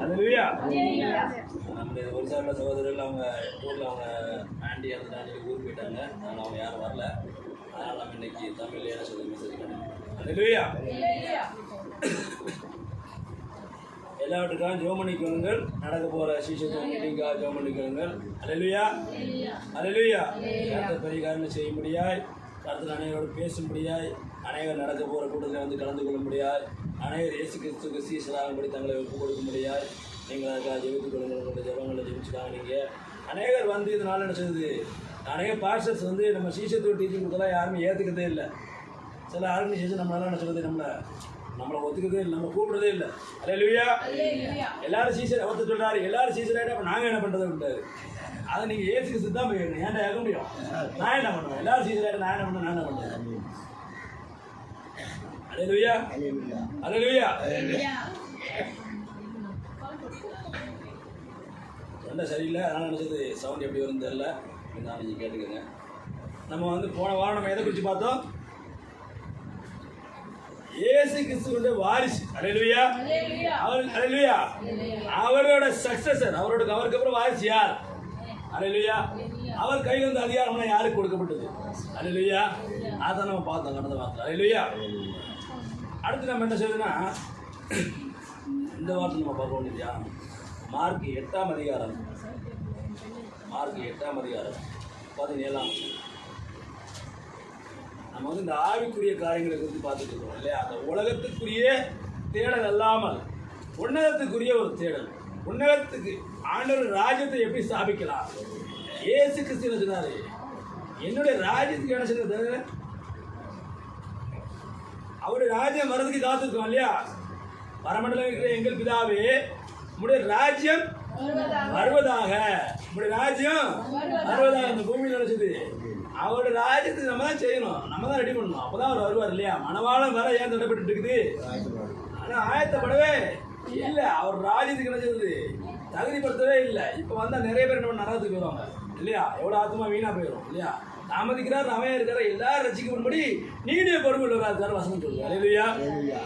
அல்லேலூயா. நம்முடைய ஒரு சார்ந்த சகோதரர்கள் அவங்க ஊரில் அவங்க ஆண்டி இறந்துட்டாங்க, ஊருக்கு போயிட்டாங்க. அதனால் அவங்க யாரும் வரல. அதனால் நம்ம இன்னைக்கு தமிழில் என்ன சொல்லி மெசேஜ் பண்ணோம். அல்லேலூயா. எல்லாவற்றுக்காக ஜெபம் பண்ணிக்கொள்ளுங்கள். நடக்க போகிற சீசத்துவ மீட்டிங்காக ஜெபம் பண்ணிக்கொள்ளுங்கள். அல்லேலூயா. அல்லேலூயா. கர்த்தர் பெரிய காரியம் செய்ய முடியாது. கர்த்தர் அனைவரோடு பேச முடியாது. அனைவர் நடக்க போகிற கூட்டத்தில் வந்து கலந்து கொள்ள முடியாது. அனைவர் இயேசு கிறிஸ்துக்கு சீசராகும்படி தங்களை ஒப்புக் கொடுக்க முடியாது. நீங்கள் அதுக்காக ஜெபித்துக் கொள்ளுங்கள். உங்களுடைய ஜெபங்களை ஜெபிச்சுக்காங்க. நீங்கள் அநேகர் வந்து இதனால் என்ன செய்யுது, அநேக பாஸ்டர்ஸ் வந்து நம்ம சீசத்துவ டீச்சிங் கொடுத்தலாம் யாருமே ஏற்றுக்கிறதே இல்லை. சில ஆர்கனைசேஷன் நம்மளால என்ன சொல்கிறது, நம்மளை ஒத்துக்கிறதே இல்லை, நம்ம கூப்பிடுறதே இல்லை. அல்லேலூயா. எல்லாரும் சீசர் ஒருத்தர் சொல்கிறாரு, எல்லாரும் சீசர் ஆகிட்டு அப்போ நாங்கள் என்ன பண்ணுறது விட்டாரு. அதை நீங்கள் ஏசு கிறிஸ்து தான் போய் ஏன்டா ஏற்க முடியும். நான் என்ன பண்ணுவேன், எல்லாரும் சீசர் ஆகிட்டு நான் என்ன பண்ணுவேன், நான் என்ன பண்ணுவேன். அல்லேலூயா. அல்லேலூயா. ரொம்ப சரியில்லை, அதனால் நினச்சது சவுண்ட் எப்படி வரும்னு தெரியல. நான் நீங்கள் கேட்டுக்கோங்க. நம்ம வந்து போன வாரம் நம்ம எதை குறித்து பார்த்தோம், இயேசு கிறிஸ்துவினுடைய வாரிசு. அல்லேலூயா. அவர் அல்லேலூயா அவரோட சக்சஸர், அவருக்கு அப்புறம் வாரிசு யார்? அல்லேலூயா. அவர் கையில் வந்து அதிகாரம்லாம் யாருக்கு கொடுக்கப்பட்டது? அல்லேலூயா. அதை நம்ம பார்த்தோம் கடந்த வாரத்தில். அல்லேலூயா. அடுத்து நம்ம என்ன செய்யணும்னா, இந்த வாரத்தில் நம்ம பார்க்க வேண்டியது தியானம் மார்க் 8ஆம் அதிகாரம், மார்க் 8ஆம் அதிகாரம் 17ஆம். நம்ம வந்து இந்த ஆவிக்குரிய காரியங்களை குறித்து பார்த்துட்டு இருக்கோம் இல்லையா. அந்த உலகத்துக்குரிய தேடல் அல்லாமல் உன்னதத்துக்குரிய ஒரு தேடல். உன்னதத்துக்கு ஆண்டவர் ராஜ்யத்தை எப்படி ஸ்தாபிக்கலாம். இயேசு கிறிஸ்து என்ன சொன்னாரு, என்னுடைய ராஜ்யத்துக்கு என்ன சொன்னது, அவருடைய ராஜ்யம் வர்றதுக்கு காத்திருக்கோம் இல்லையா. பரமண்டலம் இருக்கிற எங்கள் பிதாவே, உங்களுடைய ராஜ்யம் வருவதாக, உங்களுடைய ராஜ்யம் வருவதாக. இந்த பூமியில் நினைச்சது அவருடைய ராஜ்யத்துக்கு நம்ம தான் செய்யணும், நம்ம தான் ரெடி பண்ணணும். அப்போதான் அவர் வருவார் இல்லையா. மணவாளம் வர ஏன் தடைப்பட்டு இருக்குது, ஆனால் ஆயத்தப்படவே இல்லை. அவர் ராஜ்யத்துக்கு நினைச்சது தகுதிப்படுத்தவே இல்லை. இப்போ வந்தால் நிறைய பேர் என்ன நரகத்துக்கு போயிடுவாங்க இல்லையா. எவ்வளோ ஆத்மா வீணாக போயிடும் இல்லையா. தாமதிக்கிறார், அவன் இருக்கிற எல்லாரும் ரசிக்கப்படும்படி நீடிய பொறுமை இருக்காரு வசனம் சொல்லுங்க. அல்லேலூயா.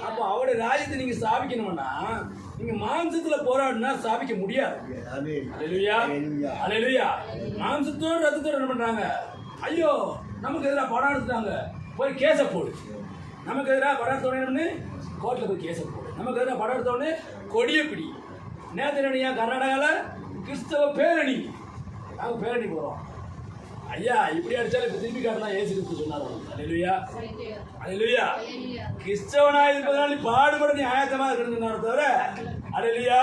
அப்போ அவருடைய ராஜ்யத்தை நீங்கள் ஸ்தாபிக்கணும்னா நீங்கள் மாம்சத்தில் போராடினா ஸ்தாபிக்க முடியாது. அல்லேலூயா. அல்லேலூயா. மாம்சத்தோடு ரத்தத்தோடு என்ன பண்ணுறாங்க, ஐயோ நமக்கு எதிராக படம் எடுத்துட்டாங்க, போய் கேஸை போடு. நமக்கு எதிராக படம் எடுத்தோடனே கோர்ட்டில் போய் கேஸை போடு. நமக்கு எதிராக படம் எடுத்தோடனே கொடியை பிடி. நேத்திரணியா கர்நாடகாவில் கிறிஸ்தவ பேரணி, நாங்கள் பேரணி போகிறோம். ஐயா இப்படி அடிச்சாலும் இப்போ திருப்பி காட்டலாம் ஏசு கிறிஸ்து சொன்னார். அல்லேலூயா. அல்லேலூயா. கிறிஸ்தவனா இருப்பதனால நீ பாடுபட நீ ஆயத்தமாக இருக்கணும்னு தவிர, அல்லேலூயா,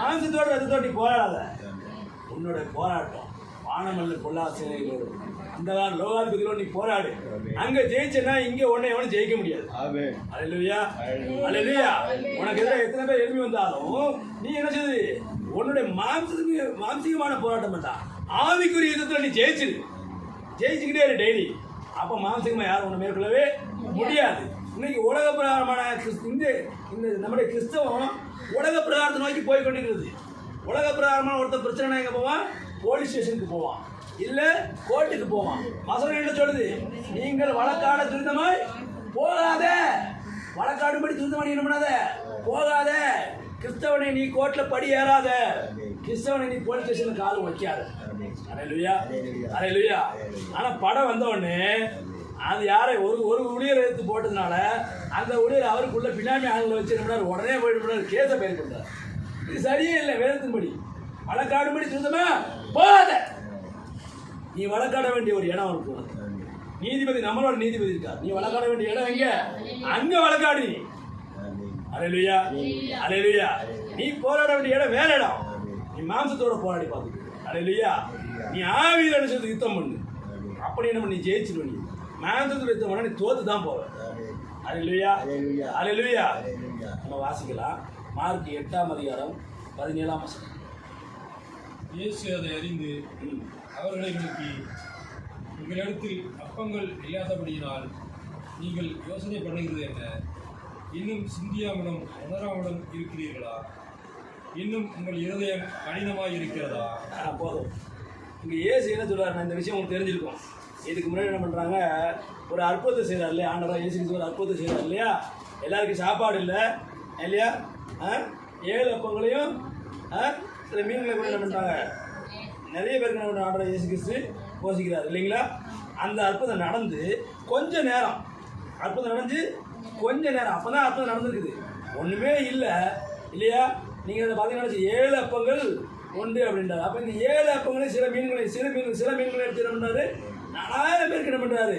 மாம்சத்தோடு ரத்தத்தோடு நீ போராடாத. உன்னோட போராட்டம் வானமல்ல பொல்லாசைகளோடு அந்த லோகாதிபதிகளோடு நீ போராடு. அங்க ஜெயிச்சனா இங்க உன்னை எவனும் ஜெயிக்க முடியாது. அல்லேலூயா. அல்லேலூயா. உனக்கு எதிராக எத்தனை பேர் எழுப்பி வந்தாலும் நீ என்ன செய்யுது, உன்னுடைய மாம்சீகமான போராட்டம் வேண்டாம், ஆவிக்குரிய யுத்தத்தில் நீ ஜெயிச்சுக்கிட்டே இரு டெய்லி. அப்போ மாம்சீகமாக யாரும் உன்னை மேற்கொள்ளவே முடியாது. இன்னைக்கு உலக பிரகாரமான இந்த நம்முடைய கிறிஸ்தவம் உலக பிரகாரத்தை நோக்கி போய் கொண்டிருக்கிறது. உலக பிரகாரமான ஒருத்தர் பிரச்சனை எங்கே போவான், போலீஸ் ஸ்டேஷனுக்கு போவான், இல்லை கோர்ட்டுக்கு போவான். வசனம் என்ன சொல்லுது, நீங்கள் வழக்காட துரிதமாய் போகாத, வழக்காடும்படி துரிதமாய் என்ன பண்ணாத, போகாத. கிறிஸ்தவனை நீ கோர்ட்டில் படி ஏறாத, கிறிஸ்தவனை நீ போலீஸ் ஸ்டேஷனுக்கு கால் வைக்காத. அல்லேலூயா. அல்லேலூயா. ஆனால் படம் வந்த உடனே அது யாரை ஒரு ஊழியர் எடுத்து போட்டதுனால அந்த ஊழியர் அவருக்குள்ள பின்னாமி ஆளுங்களை வச்சு என்ன பண்ணார், உடனே போயிட்டு கேஸை பெயர் பண்ணுறார். இது சரியே இல்லை. வேதத்தின்படி வழக்காடும்படி சொந்தமா போகாத. நீ வழக்காட வேண்டிய ஒரு இடம் இருக்கும். நீதிபதி நம்மளோட நீதிபதி இருக்கார். நீ வழக்காட வேண்டிய இடம் எங்க, அங்க வழக்காடு நீ. அல்லேலூயா. அல்லேலூயா. நீ போராட வேண்டிய இடம் வேற இடம். நீ மாம்சத்தோட போராடி பார்த்துக்க. அல்லேலூயா. நீ ஆவியில் நினைச்சது யுத்தம் பண்ணு. அப்படி நம்ம நீ ஜெயிச்சிருவ. நீ மாம்சத்தோட யுத்தம் பண்ண நீ தோத்து தான் போவ. அல்லேலூயா. அல்லேலூயா. நம்ம வாசிக்கலாம் மார்க் 8ஆம் அதிகாரம் 17ஆம் வசனம். இயேசு அதை அறிந்து அவர்களை நோக்கி, உங்களிடத்தில் அப்பங்கள் இல்லாதபடியினால் நீங்கள் யோசனை பண்ணுகிறது என்ன? இன்னும் சிந்தியாமலும் உணராமலும் இருக்கிறீர்களா? இன்னும் உங்கள் இருதயம் கடினமாக இருக்கிறதா? போதும். இங்கே இயேசு என்ன சொல்கிறார், இந்த விஷயம் உங்களுக்கு தெரிஞ்சிருக்கும். இதுக்கு முன்னாடி என்ன பண்ணுறாங்க, ஒரு அற்புதத்தை செய்கிறார் இல்லையா, ஆண்டவராக இயேசு ஒரு அற்புதத்தை செய்கிறார் இல்லையா. எல்லாருக்கும் சாப்பாடு இல்லை இல்லையா, 7 அப்பங்களையும் சில மீன்களை கூட என்ன பண்ணுறாங்க, நிறைய பேருக்கு என்ன பண்ணுறாங்க, இயேசு கிறிஸ்து போஷிக்கிறார் இல்லைங்களா. அந்த அற்புதம் நடந்து கொஞ்ச நேரம், அற்புதம் நடந்து கொஞ்ச நேரம், அப்போ தான் அற்புதம் நடந்துருக்குது, ஒன்றுமே இல்லை இல்லையா. நீங்கள் அதை பார்த்தீங்கன்னா 7 அப்பங்கள் உண்டு அப்படின்றாரு. அப்போ இந்த 7 அப்பங்களும் சில மீன்களை எடுத்து என்ன பண்ணுறாரு, 4000 பேருக்கு என்ன பண்ணுறாரு,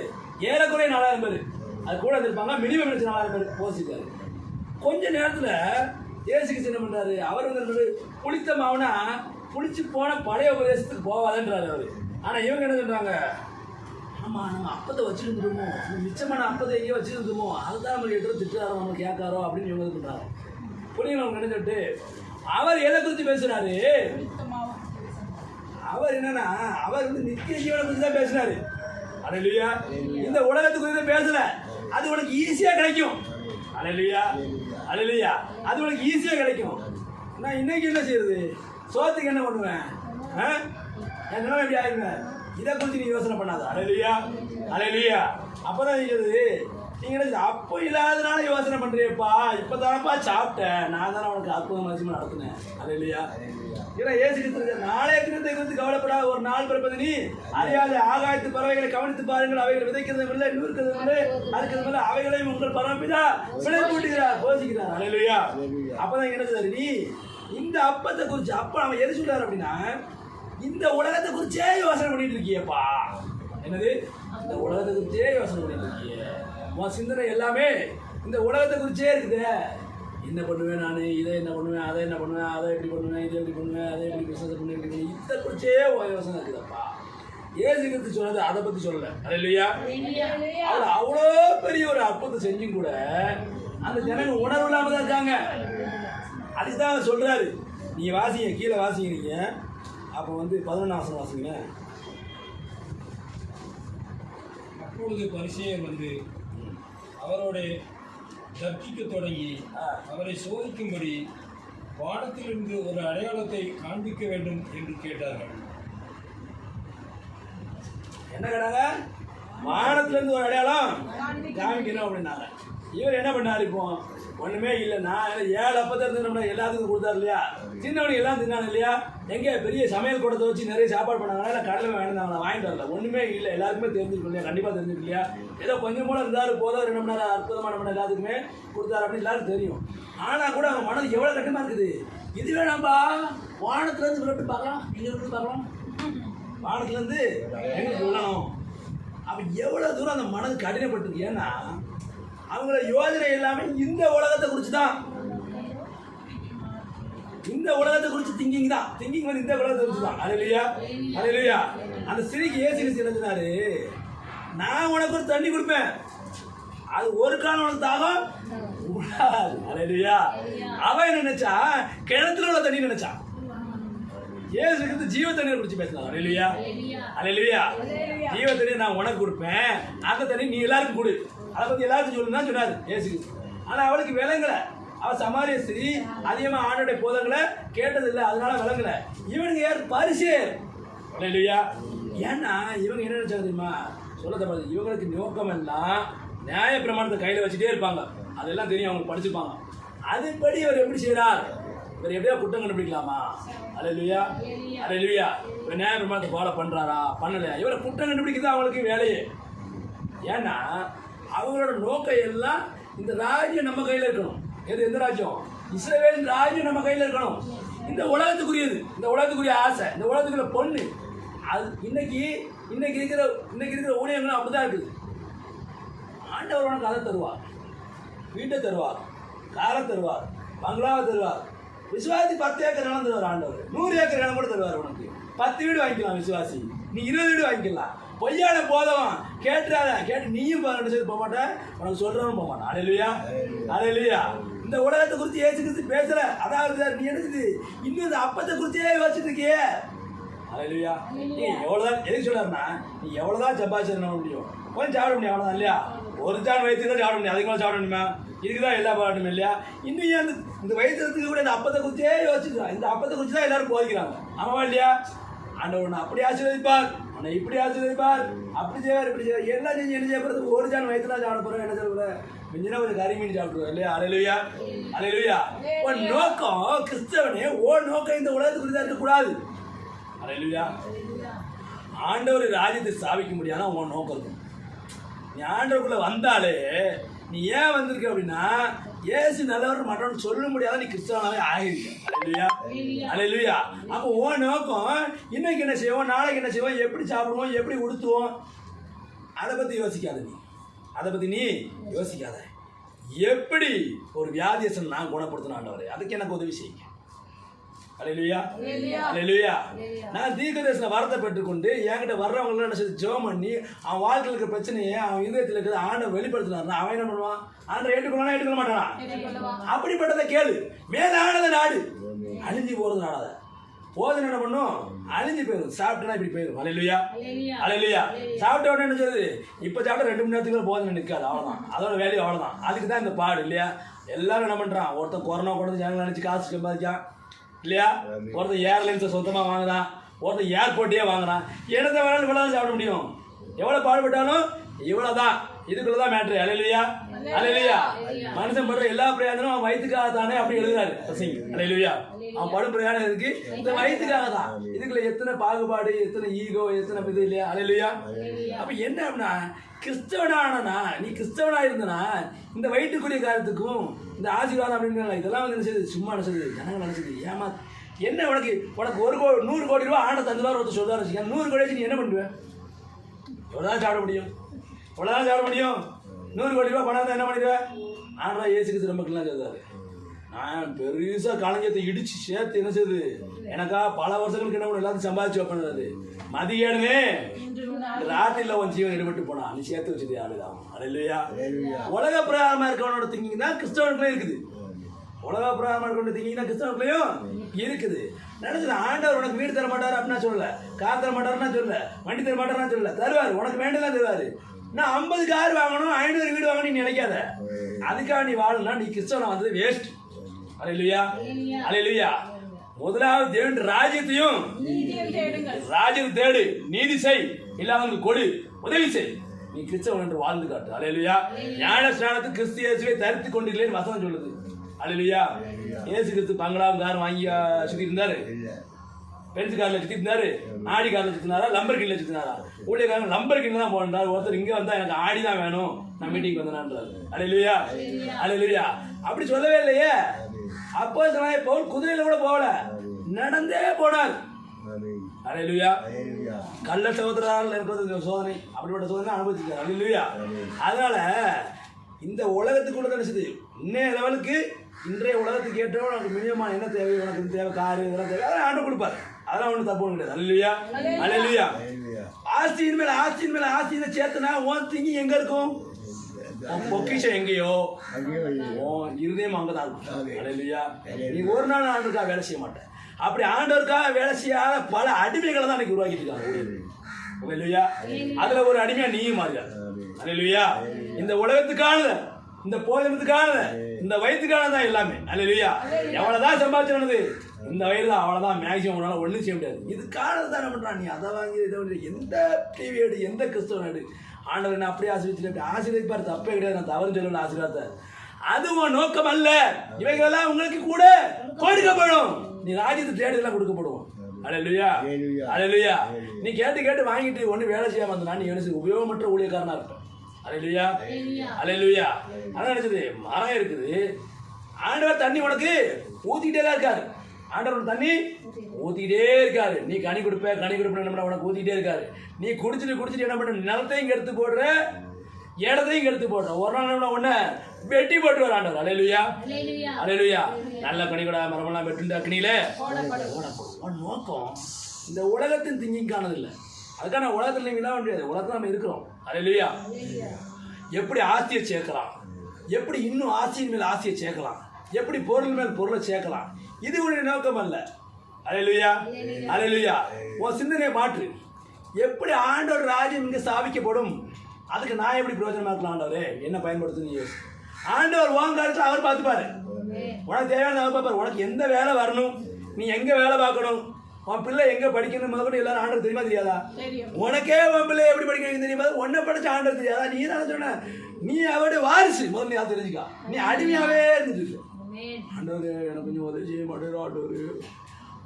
ஏறக்குறைய 4000 பேர், அது கூட இருந்திருப்பாங்க, மினிமம் 4000 பேர் போஷிக்கிறாரு. கொஞ்ச நேரத்தில் இயேசு கிறிஸ்து என்ன பண்ணுறாரு, அவர் வந்து புளித்த மாவுனா புளிச்சு போன பழைய உபதேசத்துக்கு போவாதன்றாரு அவர். ஆனால் இவங்க என்ன சொல்கிறாங்க, ஆமாம் நம்ம அப்பத்தை வச்சுருந்துருமோ, மிச்சமான அப்பத்தை எங்கேயோ வச்சுருந்துமோ, அதுதான் நம்ம எடுத்து திட்டுறாரோ, நம்ம கேட்காரோ அப்படின்னு இவங்க இது பண்ணுறாங்க. புரியுங்க அவங்க என்ன சொல்லிட்டு, அவர் எதை குறித்து பேசுகிறாரு, அவர் என்னன்னா அவர் வந்து நித்திய ஜீவனை குறித்து தான் பேசுறாரு. அல்லேலூயா. இந்த உலகத்தை குறித்து பேசல, அது உனக்கு ஈஸியாக கிடைக்கும். அல்லேலூயா, அல்லேலூயா, அது உனக்கு ஈஸியாக கிடைக்கும். நான் இன்னைக்கு என்ன செய்யுது, சோத்துக்கு என்ன பண்ணுவேன், என் நிலைமை எப்படி ஆகிடுவேன், இதை குறித்து நீ யோசனை பண்ணாத. அல்லேலூயா, அல்லேலூயா. அப்போதான் இருக்கிறது, நீங்கள் அப்போ இல்லாதனால யோசனை பண்ணுறியப்பா, இப்போ தானப்பா சாப்பிட்டேன், நான் தானே உனக்கு அற்புதம் அவசியமாக நடத்தினேன். அல்லேலூயா. ஏன்னா ஏசு கிறிஸ்து நாளைய தினத்தை குறித்து கவலைப்படாத, ஒரு நாள் பிறப்பது நீ அறியாத, ஆகாயத்து பறவைகளை கவனித்து பாருங்கள், அவைகள் விதைக்கிறதும் இல்லை, நூறுக்கிறதும் இல்லை, அறுக்கிறதும் இல்லை, அவைகளையும் உங்கள் பரமபிதா விளை கூட்டுகிறார், போஷிக்கிறார். அல்லேலூயா. அப்பதான் என்ன சொல்றாரு, நீ இந்த அப்பத்தை குறித்து, அப்ப அவன் எது சொல்றாரு அப்படின்னா, இந்த உலகத்தை குறிச்சே யோசனை பண்ணிட்டு இருக்கியப்பா. என்னது, இந்த உலகத்தை குறிச்சே யோசனை பண்ணிட்டு இருக்கிய, உன் சிந்தனை எல்லாமே இந்த உலகத்தை குறிச்சே இருக்குது. என்ன பண்ணுவேன் நான், இதை என்ன பண்ணுவேன், அதை என்ன பண்ணுவேன், அதை எப்படி பண்ணுவேன், இதை எப்படி பண்ணுவேன், அதை எப்படி பிசினஸ் பண்ணுவேன், இதை குறிச்சே யோசனை இருக்குதப்பா. ஏசு கிறிஸ்து சொன்னது அதை பற்றி சொல்லலை. அல்லேலூயா. அவர் அவ்வளோ பெரிய ஒரு அற்புதத்தை செஞ்சும் கூட அந்த ஜனங்க உணர்வு இல்லாமல் தான் இருக்காங்க. அதுதான் சொல்றாரு. நீங்க வாசிங்க, கீழே வாசிக்கிறீங்க. அப்போ வந்து 11 வாசிங்க. அப்பொழுது பரிசேயர் வந்து அவரோட தர்க்கிக்க தொடங்கி அவரை சோதிக்கும்படி வானத்திலிருந்து ஒரு அடையாளத்தை காண்பிக்க வேண்டும் என்று கேட்டார்கள். என்ன கேட்டாங்க, வானத்திலிருந்து ஒரு அடையாளம் காமிக்கணும் அப்படின்னாங்க. இவர் என்ன பண்ணாரு, இப்போ ஒண்ணுமே இல்லை, நான் 7 அப்பத்தை இருந்து நம்ம எல்லாத்துக்கும் கொடுத்தாரு இல்லையா, சின்னவனுக்கு எல்லாம் தின்னாங்க இல்லையா, எங்கே பெரிய சமையல் கூடத்தை வச்சு நிறைய சாப்பாடு பண்ணாங்களா, இல்லை கடையில் வேணுந்தாங்களா, வாங்கிட்டு வரல, ஒன்றுமே இல்லை, எல்லாருக்குமே தெரிஞ்சிருக்கும் இல்லையா, கண்டிப்பாக தெரிஞ்சிருக்கு இல்லையா. ஏதோ கொஞ்சம் கூட இருந்தாரு, போதும் 2 மணி நேரம் அற்புதமான மணி எல்லாத்துக்குமே கொடுத்தாரு அப்படின்னு எல்லாருக்கும் தெரியும். ஆனால் கூட அவங்க மனது எவ்வளோ கட்டமாக இருக்குது, இதுவே நம்ம வானத்துலேருந்து விட்டு பார்க்கலாம், எங்கே விட்டு பார்க்கலாம், வானத்துலேருந்து எங்களுக்கு விழணும். அப்போ எவ்வளோ தூரம் அந்த மனது கடினப்பட்டிருக்கு. ஏன்னா அவங்கள யோஜனை எல்லாமே இந்த உலகத்தை குறித்து தான், இந்த உலகத்தை குறித்து திங்கிங் தான், திங்கிங் வந்து இந்த உலகத்தை குறித்து தான். அல்லேலூயா, அல்லேலூயா. அந்த ஸ்திரீக்கு இயேசு கிறிஸ்து என்ன சொன்னாரு, நான் உனக்கு ஒரு தண்ணி கொடுப்பேன், அது ஒரு காலம் உனக்கு தாகம் கூடாது. அல்லேலூயா. அவன் என்ன நினைச்சா, கிணத்துல உள்ள தண்ணி நினைச்சா. இயேசு கிறிஸ்து ஜீவ தண்ணீரை குறித்து பேசினார். அல்லேலூயா, அல்லேலூயா. ஜீவ தண்ணீர் நான் உனக்கு கொடுப்பேன், அந்த தண்ணி நீ எல்லாருக்கும் கொடு, அதை பற்றி எல்லாருக்கும் சொல்லுன்னு சொன்னார் இயேசு. ஆனால் அவளுக்கு விளங்கலை. அவள் சமாரிய ஸ்திரீ, அதிகமாக ஆண்டோடைய போதங்களை கேட்டதில்லை, அதனால விளங்கலை. இவனுக்கு யார், பரிசேயர். அல்லேலூயா. ஏன்னா இவங்க என்ன நினைச்சாங்க தெரியுமா, சொல்ல தப்பாது, இவங்களுக்கு நோக்கம் எல்லாம் நியாய பிரமாணத்தை கையில் வச்சுட்டே இருப்பாங்க, அதெல்லாம் தெரியும், அவங்க படிச்சுப்பாங்க. அதுபடி இவர் எப்படி செய்கிறார், இவர் எப்படியா குற்றம் கண்டுபிடிக்கலாமா. அல்லேலூயா, அல்லேலூயா. இவர் நியாய பிரமாணத்தை ஃபாலோ பண்ணுறாரா பண்ணலையா, இவரை குற்றம் கண்டுபிடிக்கிறது அவங்களுக்கு வேலையே. ஏன்னா அவங்களோட நோக்கம் எல்லாம் இந்த ராஜ்யம் நம்ம கையில் இருக்கணும். எது, எந்த ராஜ்யம், இஸ்ரவேலின் ராஜ்யம் நம்ம கையில் இருக்கணும். இந்த உலகத்துக்குரியது, இந்த உலகத்துக்குரிய ஆசை, இந்த உலகத்துக்குள்ள பொண்ணு, அது இன்னைக்கு இருக்கிற ஊழியங்களும் அப்படிதான் இருக்குது. ஆண்டவர் உனக்கு அதை தருவார், வீட்டை தருவார், காரை தருவார், பங்களாவை தருவார், விசுவாசி 10 ஏக்கர் நிலம் தருவார் ஆண்டவர், 100 ஏக்கர் நிலம் கூட தருவார். உனக்கு 10 வீடு வாங்கிக்கலாம் விசுவாசி, நீ 20 வீடு வாங்கிக்கலாம். பொய்யான போதவன் கேட்டுறாத, கேட்டு நீயும் 12 சேர்த்து போக மாட்டேன், உனக்கு சொல்றவனும் போக மாட்டான். அல்லேலூயா, அல்லேலூயா. இந்த உலகத்தை குறித்து ஏசு கிறிஸ்து பேசுற, அதாவது நீ என்னது இன்னும் இந்த அப்பத்தை குறிச்சே யோசிச்சுட்டு இருக்கியே. அல்லேலூயா. நீ எவ்வளவுதான், எதுக்கு சொல்றாருன்னா, நீ எவ்வளவுதான் சம்பாதிச்சிருக்க முடியும், கொஞ்சம் சாப்பிட முடியும், அவ்வளவுதான் இல்லையா. ஒரு ஜான் வயிற்றுக்கு தான் சாப்பிட முடியும், அதுக்கு மேலே சாப்பிட முடியுமா, இதுக்குதான் எல்லா பாராட்டுமே இல்லையா. இன்னும் ஏன் இந்த வயிற்றுக்கு கூட இந்த அப்பத்தை குறிச்சே யோசிச்சுக்கிறான், இந்த அப்பத்தை குறித்து தான் எல்லாரும் போதிக்கிறாங்க. ஆமாவா இல்லையா. ஆண்டவர் உன்னை அப்படி ஆசீர்வதிப்பார், உன்னை இப்படி ஆசீர்வதிப்பார், அப்படி செய்வார், இப்படி செய்வார், எல்லாம் செஞ்சு என்ன செய்ய போகிறது, ஒரு ஜான் வயிற்றுலாம் சாப்பிட போகிறோம், என்ன சொல்ல மிஞ்சினா ஒரு கறி மீன் சாப்பிடுவோம் இல்லையா? அல்லேலூயா, அல்லேலூயா. உன் நோக்கம் கிறிஸ்தவனே, ஓ நோக்கம் இந்த உலகத்துக்கு தான் இருக்கக்கூடாது. அல்லேலூயா. ஆண்டவர் ராஜ்யத்தை ஸ்தாபிக்க முடியாதுன்னா உன் நோக்கம் இருக்கும். நீ ஆண்டவருக்குள்ள வந்தாலே நீ ஏன் வந்திருக்க அப்படின்னா, ஏசு நல்லவர் மற்றவன் சொல்ல முடியாத நீ கிறிஸ்தவனாவே ஆகிருக்க. அல்லேலூயா, அல்லேலூயா. அப்போ உன் நோக்கம் இன்னைக்கு என்ன செய்வோம், நாளைக்கு என்ன செய்வோம், எப்படி சாப்பிடுவோம், எப்படி உடுத்துவோம், அதை பற்றி யோசிக்காத. நீ அதை பற்றி நீ யோசிக்காத. எப்படி ஒரு வியாதியசன் நான் குணப்படுத்தணும் ஆண்டவரே, அதுக்கு எனக்கு உதவி செய்யுங்க. அல்லேலூயா, அல்லேலூயா. நான் தீர்க்கதரிசன வரத்தை பெற்றுக்கொண்டு என்கிட்ட வர்றவங்களும் என்ன செய்து ஜெபம் பண்ணி அவன் வாழ்க்கையில் இருக்கிற பிரச்சனையை அவன் இதயத்தில் இருக்கிற ஆண்டவர் வெளிப்படுத்தினார்னா அவன் என்ன பண்ணுவான்? ஆண்டவர் ஏற்றுக்கொள்ளா ஏற்றுக்கொள்ள மாட்டானா? அப்படிப்பட்டதை கேளு. மேலானத நாடு, அழிஞ்சு போறது நாடாத. போதனை என்ன பண்ணும்? அழிஞ்சு போயிடும். சாப்பிட்டா இப்படி போயிடும். அல்லேலூயா, அல்லேலூயா. சாப்பிட்ட உடனே என்ன செய்யுது? இப்போ சாப்பிட்டா 2 மணி நேரத்துக்கு போதனை நிற்காது, அவ்வளோதான். அதோட வேலையும் அவ்வளோதான். அதுக்கு தான் இந்த பாடு இல்லையா? எல்லாரும் என்ன பண்ணுறான்? ஒருத்தன் கொரோனா கொண்டு ஜனங்கள் நினச்சி காசு சம்பாதிச்சான் இல்லையா? ஒருத்தன் ஏர்லைன்ஸை சொந்தமாக வாங்குறான், ஒருத்தன் ஏர்போர்ட்டையே வாங்குறான். என்னத்தை வேணாலும் இவ்வளோ சாப்பிட முடியும். எவ்வளோ பாடுபட்டாலும் இவ்வளோதான். இதுக்குள்ளதான் மேட்ரு. அல்லேலூயா, அல்லேலூயா. மனுஷன் படுற எல்லா பிரயாணமும் அவன் வயிற்றுக்காக தானே அப்படி எழுதுறாரு பசங்க. அல்லேலூயா. அவன் படும் பிரயாணம் இருக்கு இந்த வயிற்றுக்காக தான். இதுக்குள்ள எத்தனை பாகுபாடு, எத்தனை ஈகோ, எத்தனை இது இல்லையா? அல்லேலூயா. அப்ப என்ன அப்படின்னா, கிறிஸ்தவனானா நீ கிறிஸ்தவனா இருந்தனா இந்த வயிற்றுக்குரிய காரியத்துக்கும் இந்த ஆசீர்வாதம் அப்படின்னு இதெல்லாம் வந்து நினைச்சது சும்மா நினைச்சது ஜனங்கள் நினைச்சது ஏமா என்ன உனக்கு 100 கோடி ரூபா ஆண்ட தந்துவார் ஒருத்தர் சொல்றாரு வச்சுக்க. 100 கோடி வச்சு நீ என்ன பண்ணுவேன்? எவ்வளோதான் சாப்பிட முடியும்? எவ்வளோதான் சாப்பிட முடியும்? 100 கோடி ரூபா பணம் தான் என்ன பண்ணிடுவேன்? ஆண்டா ஏசுக்கு மக்கள்லாம் சொல்றாரு, நான் பெருசா களஞ்சத்தை இடிச்சு சேர்த்து என்ன செய்யுது எனக்கா பல வருஷங்களுக்கு என்ன பண்ண எல்லாத்தையும் சம்பாதிச்சு வைப்பது மதியேடுனே ராத்திரில உன் ஜீவன் ஈடுபட்டு போனா நீ சேர்த்து வச்சது யாருதான். அல்லேலூயா. உலக பிரகாரமா இருக்கவனோட திங்கிங் தான் கிறிஸ்தவனுக்குள்ளே இருக்குது. உலக பிரகாரமா இருக்கவனோட திங்கிங் தான் கிறிஸ்தவனுக்குள்ளேயும் இருக்குது. நினைச்சது ஆண்டவர் உனக்கு வீடு தர மாட்டாரு அப்படின்னா சொல்லல, கார் தர மாட்டாருன்னா சொல்லல, வண்டி தர மாட்டாருன்னா சொல்லல, தருவாரு. உனக்கு வேண்டதான் தருவாரு. நான் 50 கார் வாங்கணும், 500 வீடு வாங்கணும் நீ நினைக்காத. அதுக்காக நீ வாழனா நீ கிறிஸ்தவனா வந்தது வேஸ்ட். அல்லேலூயா, அல்லேலூயா. முதலாவது தேவன் ராஜ்யத்தையும் ராஜ்யத்தை தேடு, நீதி செய், இல்லாதவங்களுக்கு கொடு, உதவி செய், நீ கிறிஸ்தவன் என்று வாழ்ந்து காட்டு. அல்லேலூயா. ஞான ஸ்நானத்துக்கு கிறிஸ்து இயேசுவை தரித்து கொண்டீர்களேன்னு வசனம் சொல்லுது. அல்லேலூயா. இயேசு கிறிஸ்து பங்களாவும் கார் வாங்கி சுத்தி இருந்தாரு, பென்ஸ் கார்ல சுத்தி இருந்தாரு, ஆடி கார்ல சுத்தினாரா, லம்பர்கின்ல சுத்தினாரா? ஊழியக்காரன் லம்பர்கின்ல தான் போனார். ஒருத்தர் இங்க வந்தா எனக்கு ஆடி தான் வேணும், நான் மீட்டிங் வந்தேன்றாரு. அல்லேலூயா, அல்லேலூயா. அப்படி சொல்லவே இல்லையே. அப்போ பவுல் குதிரையில கூட போகல, நடந்தே போனார். அல்லேலூயா. கள்ள சகோதரரால் இருக்கிறது சோதனை, அப்படிப்பட்ட சோதனை அனுபவிச்சிருக்காரு. அல்லேலூயா. அதனால இந்த உலகத்துக்குள்ள நினைச்சது இன்னைய லெவலுக்கு இன்றைய உலகத்துக்கு ஏற்றவோ உனக்கு மினிமம் என்ன தேவை, உனக்கு தேவை காரு இதெல்லாம் தேவை, அதெல்லாம் ஆண்டு கொடுப்பாரு. அதெல்லாம் ஒன்றும் தப்பு கிடையாது. அல்லேலூயா, அல்லேலூயா. ஆஸ்தியின் மேல ஆஸ்தியின் மேல ஆஸ்தியை சேர்த்துனா உன் திங்கி எங்க இருக்கும்? பொக்கிஷம் எங்கேயோ இருதயம் அங்கதான் இருக்கும். அல்லேலூயா. நீ ஒரு நாள் ஆண்டவருக்காக வேலை செய்ய மாட்டேன். அப்படி ஆண்டவருக்காக வேலை செய்யாத பல அடிமைகளை தான் இன்னைக்கு உருவாக்கிட்டு இருக்காங்க. அல்லேலூயா. அதுல ஒரு அடிமையா நீயும் மாறியா. அல்லேலூயா. இந்த உலகத்துக்கானது, இந்த போதனத்துக்கானது, இந்த வயிற்றுக்கானது தான் எல்லாமே. அல்லேலூயா. எவ்வளவுதான் சம்பாதிச்சு இந்த வயிறு தான், அவ்வளவுதான். மேக்சிமம் உன்னால ஒன்றும் செய்ய முடியாது. இதுக்கானது தான் என்ன பண்றான்? நீ அதை வாங்கி இதை வாங்கி எந்த டிவி எடு, எந்த கிறிஸ்தவன் எடு, ஆண்டவர் என்ன அப்படியே ஆசீர்வதிச்சு ஆசீர்வதிப்பார். தப்பே கிடையாது, நான் தவறு சொல்லல ஆசீர்வாதத்தை. அது உன் நோக்கம் அல்ல. இவைகளெல்லாம் உங்களுக்கு கூட கொடுக்கப்படும். நீ ராஜ்யத்தை தேடிலாம் கொடுக்கப்படுவோம். அல்லேலூயா, அல்லேலூயா. நீ கேட்டு கேட்டு வாங்கிட்டு ஒண்ணு வேலை செய்யாம இருந்தா நீ என்ன உபயோகமற்ற ஊழியக்காரனா இருப்ப. அல்லேலூயா, அல்லேலூயா. அதான் நினைச்சது மரம் இருக்குது, ஆண்டவர் தண்ணி உனக்கு ஊத்திக்கிட்டே தான் இருக்காரு. ஆண்டவர் தண்ணி ஊத்திக்கிட்டே இருக்காரு. நீ கனி கொடுப்ப கனி கொடுப்ப என்ன உனக்கு ஊத்திக்கிட்டே இருக்காரு. நீ குடிச்சிட்டு என்ன பண்ண, நிலத்தையும் எடுத்து போடுற, இடத்தையும் எடுத்து போடுற. ஒரு நாள் ஒண்ணு வெட்டி போட்டு வர ஆண்டவர். அல்லேலூயா, அல்லேலூயா. நல்ல கனி கூட மரமெல்லாம் வெட்டு அக்னியில போடப்படும். நோக்கம் இந்த உலகத்தின் திங்கிங்கானது இல்லை. அதுக்கான உலகத்தில் நீங்க இல்லாம முடியாது. உலகத்தில் நம்ம இருக்கிறோம். அல்லேலூயா. எப்படி ஆசையை சேர்க்கலாம், எப்படி இன்னும் ஆசையின் மேல் ஆசையை சேர்க்கலாம், எப்படி பொருள் மேல் பொருளை சேர்க்கலாம், இது உடைய நோக்கம் அல்ல. அல்லேலூயா, அல்லேலூயா. உன் சிந்தனையை மாற்று. எப்படி ஆண்டவர் ராஜ்யம் இங்கே ஸ்தாபிக்கப்படும், அதுக்கு நான் எப்படி பிரயோஜனமா இருக்கலாம்? ஆண்டவரே என்ன பயன்படுத்துன்னு ஆண்டவர் உன் காலத்தில் அவர் பார்த்துப்பாரு. உனக்கு தேவையான அவர் பார்ப்பாரு. உனக்கு எந்த வேலை வரணும், நீ எங்க வேலை பார்க்கணும், உன் பிள்ளை எங்க படிக்கணும் முதல்ல எல்லாரும் ஆண்டவர் தெரியுமா தெரியாதா? உனக்கே உன் பிள்ளை எப்படி படிக்கணும் தெரியுமா? உன்னை படிச்ச ஆண்டவர் தெரியாதா? நீ தான் சொன்ன, நீ அவருடைய வாரிசு. முதல்ல யாரும் தெரிஞ்சுக்கா, நீ அடிமையாவே இருந்துட்டு ஆண்டவர் எனக்கு கொஞ்சம் உதவி செய்ய மாட்டேன் ஆண்டவர்.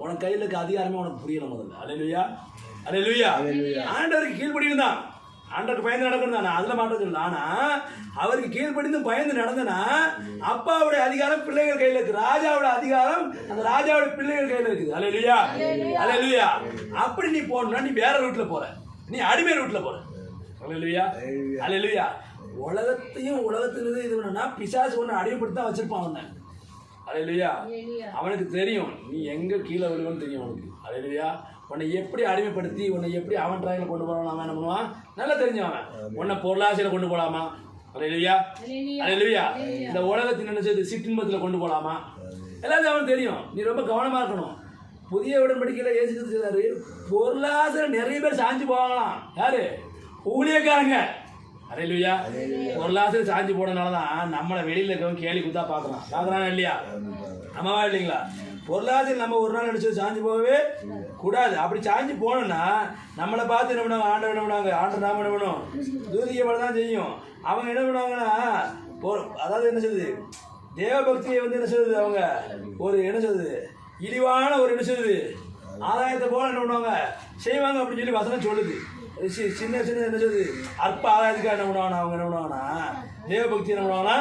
உனக்கு கையில் இருக்க அதிகாரமே உனக்கு புரியல முதல்ல. அல்லேலூயா, அல்லேலூயா. ஆண்டவருக்கு கீழ்ப்படியும் தான், ஆண்டவருக்கு பயந்து நடக்கணும் தான், அதில் மாற்றம் சொல்லல. ஆனால் அவருக்கு கீழ்ப்படிந்து பயந்து நடந்தனா அப்பாவுடைய அதிகாரம் பிள்ளைகள் கையில் இருக்கு, ராஜாவோட அதிகாரம் அந்த ராஜாவோட பிள்ளைகள் கையில் இருக்குது. அல்லேலூயா, அல்லேலூயா. அப்படி நீ போகணும்னா நீ வேற ரூட்ல போற, நீ அடிமை ரூட்ல போற. அல்லேலூயா, அல்லேலூயா. உலகத்தையும் உலகத்திலிருந்து இது பண்ணா பிசாசு ஒன்று அடிமைப்படுத்தி தான் வச்சிருப்பான் அவனை. அல்லேலூயா. அவனுக்கு தெரியும் நீ எங்க கீழே விடுவேன்னு தெரியும் அவனுக்கு. அல்லேலூயா. உன்னை எப்படி அடிமைப்படுத்தி உன்னை எப்படி அவன் ட்ராயில கொண்டு போறான் அவன் என்ன பண்ணுவான் நல்லா தெரிஞ்சவன். உன்னை பொருளாசையில கொண்டு போலாமா? அல்லேலூயா, அல்லேலூயா. இந்த உலகத்தின் என்ன செய்து சிற்றின்பத்துல கொண்டு போலாமா? எல்லாத்தையும் அவனுக்கு தெரியும். நீ ரொம்ப கவனமா இருக்கணும். புதிய உடன்படிக்கையில இயேசு சொல்றாரு, பொருளாசை நிறைய பேர் சாஞ்சு போவாங்களாம். யாரு? ஊழியக்காரங்க. அல்லேலூயா. பொருளாசை சாஞ்சு போனதுனாலதான் நம்மளை வெளியில இருக்கவங்க கேலி குத்தா பாக்குறான் இல்லையா? ஆமாவா இல்லைங்களா? பொருளாதாரம் நம்ம ஒரு நாள் நினைச்சது சாஞ்சு போகவே கூடாது. அப்படி சாஞ்சு போனோம்னா நம்மளை பார்த்து என்ன பண்ணுவாங்க? ஆண்டவர் என்ன பண்ணுவாங்க? ஆண்டவர் நாம என்ன பண்ணுவோம்? தூதிக்கப்பட தான் செய்யும். அவங்க என்ன பண்ணுவாங்கன்னா அதாவது என்ன சொல்லுது, தேவபக்தியை வந்து என்ன சொல்லுது, அவங்க ஒரு என்ன சொல்லுது இழிவான ஒரு என்ன சொல்லுது ஆதாயத்தை போல என்ன பண்ணுவாங்க செய்வாங்க அப்படின்னு சொல்லி வசனம் சொல்லுது. சின்ன சின்ன என்ன சொல்லுது அற்ப ஆதாயத்துக்காக என்ன பண்ணுவாங்கன்னா அவங்க என்ன பண்ணுவாங்கன்னா தேவபக்தி என்ன பண்ணுவாங்கன்னா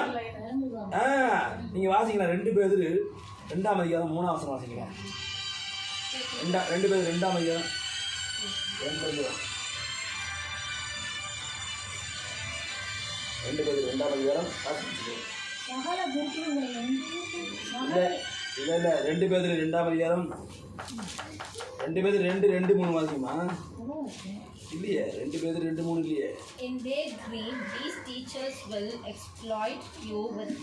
நீங்க வாசிக்கலாம் 2 பேர் 2ஆம் அதிகாரம் 3ஆம் வசனம் வாசிக்கலாம். 2 பேர் 2ஆம் அதிகாரம் 2 பேர் 2ஆம் அதிகாரம் இல்ல 2 பேர் 2ஆம் அதிகாரம் 2 பேர் 2:2-3 வாசிக்குமா? இல்லையே 2 பேர் 2:3 இல்லையே. In their greed, these teachers will exploit you with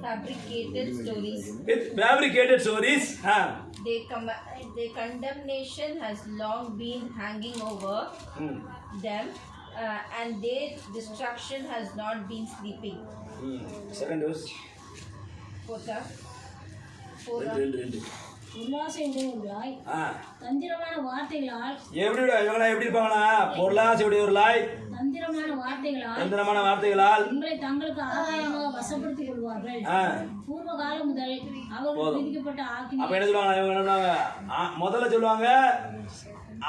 fabricated stories. With fabricated stories. Their condemnation has long been hanging over them, and their destruction has not been sleeping. Second verse. உல்லாசையுடையவர்களாய் தந்திரமான வார்த்தைகளால் எப்படி இருப்பாங்களா? பொருளாசையுடையவர்களாய் தந்திரமான வார்த்தைகளால் உங்களை தங்களுக்கு ஆதாயமாக வசப்படுத்திக் கொள்வார்கள். பூர்வ காலம் முதல் அவர்கள் விதிக்கப்பட்ட ஆக்கினை. அப்ப என்ன சொல்லுவாங்க? இவங்க என்ன பண்ணுவாங்க? முதல்ல சொல்லுவாங்க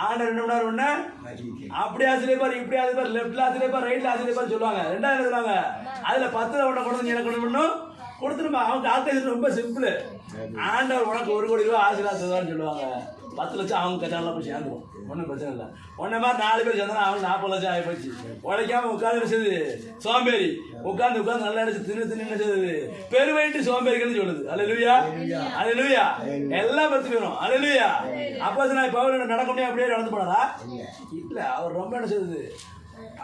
ஆண்டவர் என்ன பண்ணாரு, ஒண்ணு அப்படி ஆசிரியப்பார் இப்படி ஆசிரியப்பார் லெப்ட்ல ஆசிரியப்பார் ரைட்ல ஆசிரியப்பார் சொல்லுவாங்க. ரெண்டாவது என்ன சொல்லுவாங்க? அதுல 10 ஒன்றை கொண்டு வந்து எனக்கு கொண்டு பண்ணணும் கொடுத்துருமா. அவங்க கால்குலேஷன் ரொம்ப சிம்பிள். ஆண்டவர் உனக்கு 1 கோடி ரூபாய் ஆசீர்வாதம் சொல்லுவாங்க. 10 லட்சம் அவங்க கட்டாலாம் போய் சேர்ந்துடும், ஒன்றும் பிரச்சனை இல்லை. ஒன்றை மாதிரி 4 பேர் சேர்ந்தா அவங்க 40 லட்சம் ஆகி போச்சு. உழைக்காம உட்காந்து நினைச்சது சோம்பேறி, உட்காந்து நல்லா நினைச்சு தின்னு நினைச்சது பெருமைட்டு சோம்பேறிகள் சொல்லுது. அல்லேலூயா, அல்லேலூயா. எல்லாம் பத்து பேரும் அல்லேலூயா. அப்போ நான் பவுல் நடக்க முடியும் அப்படியே நடந்து போனாரா? இல்லை, அவர் ரொம்ப என்ன செய்யுது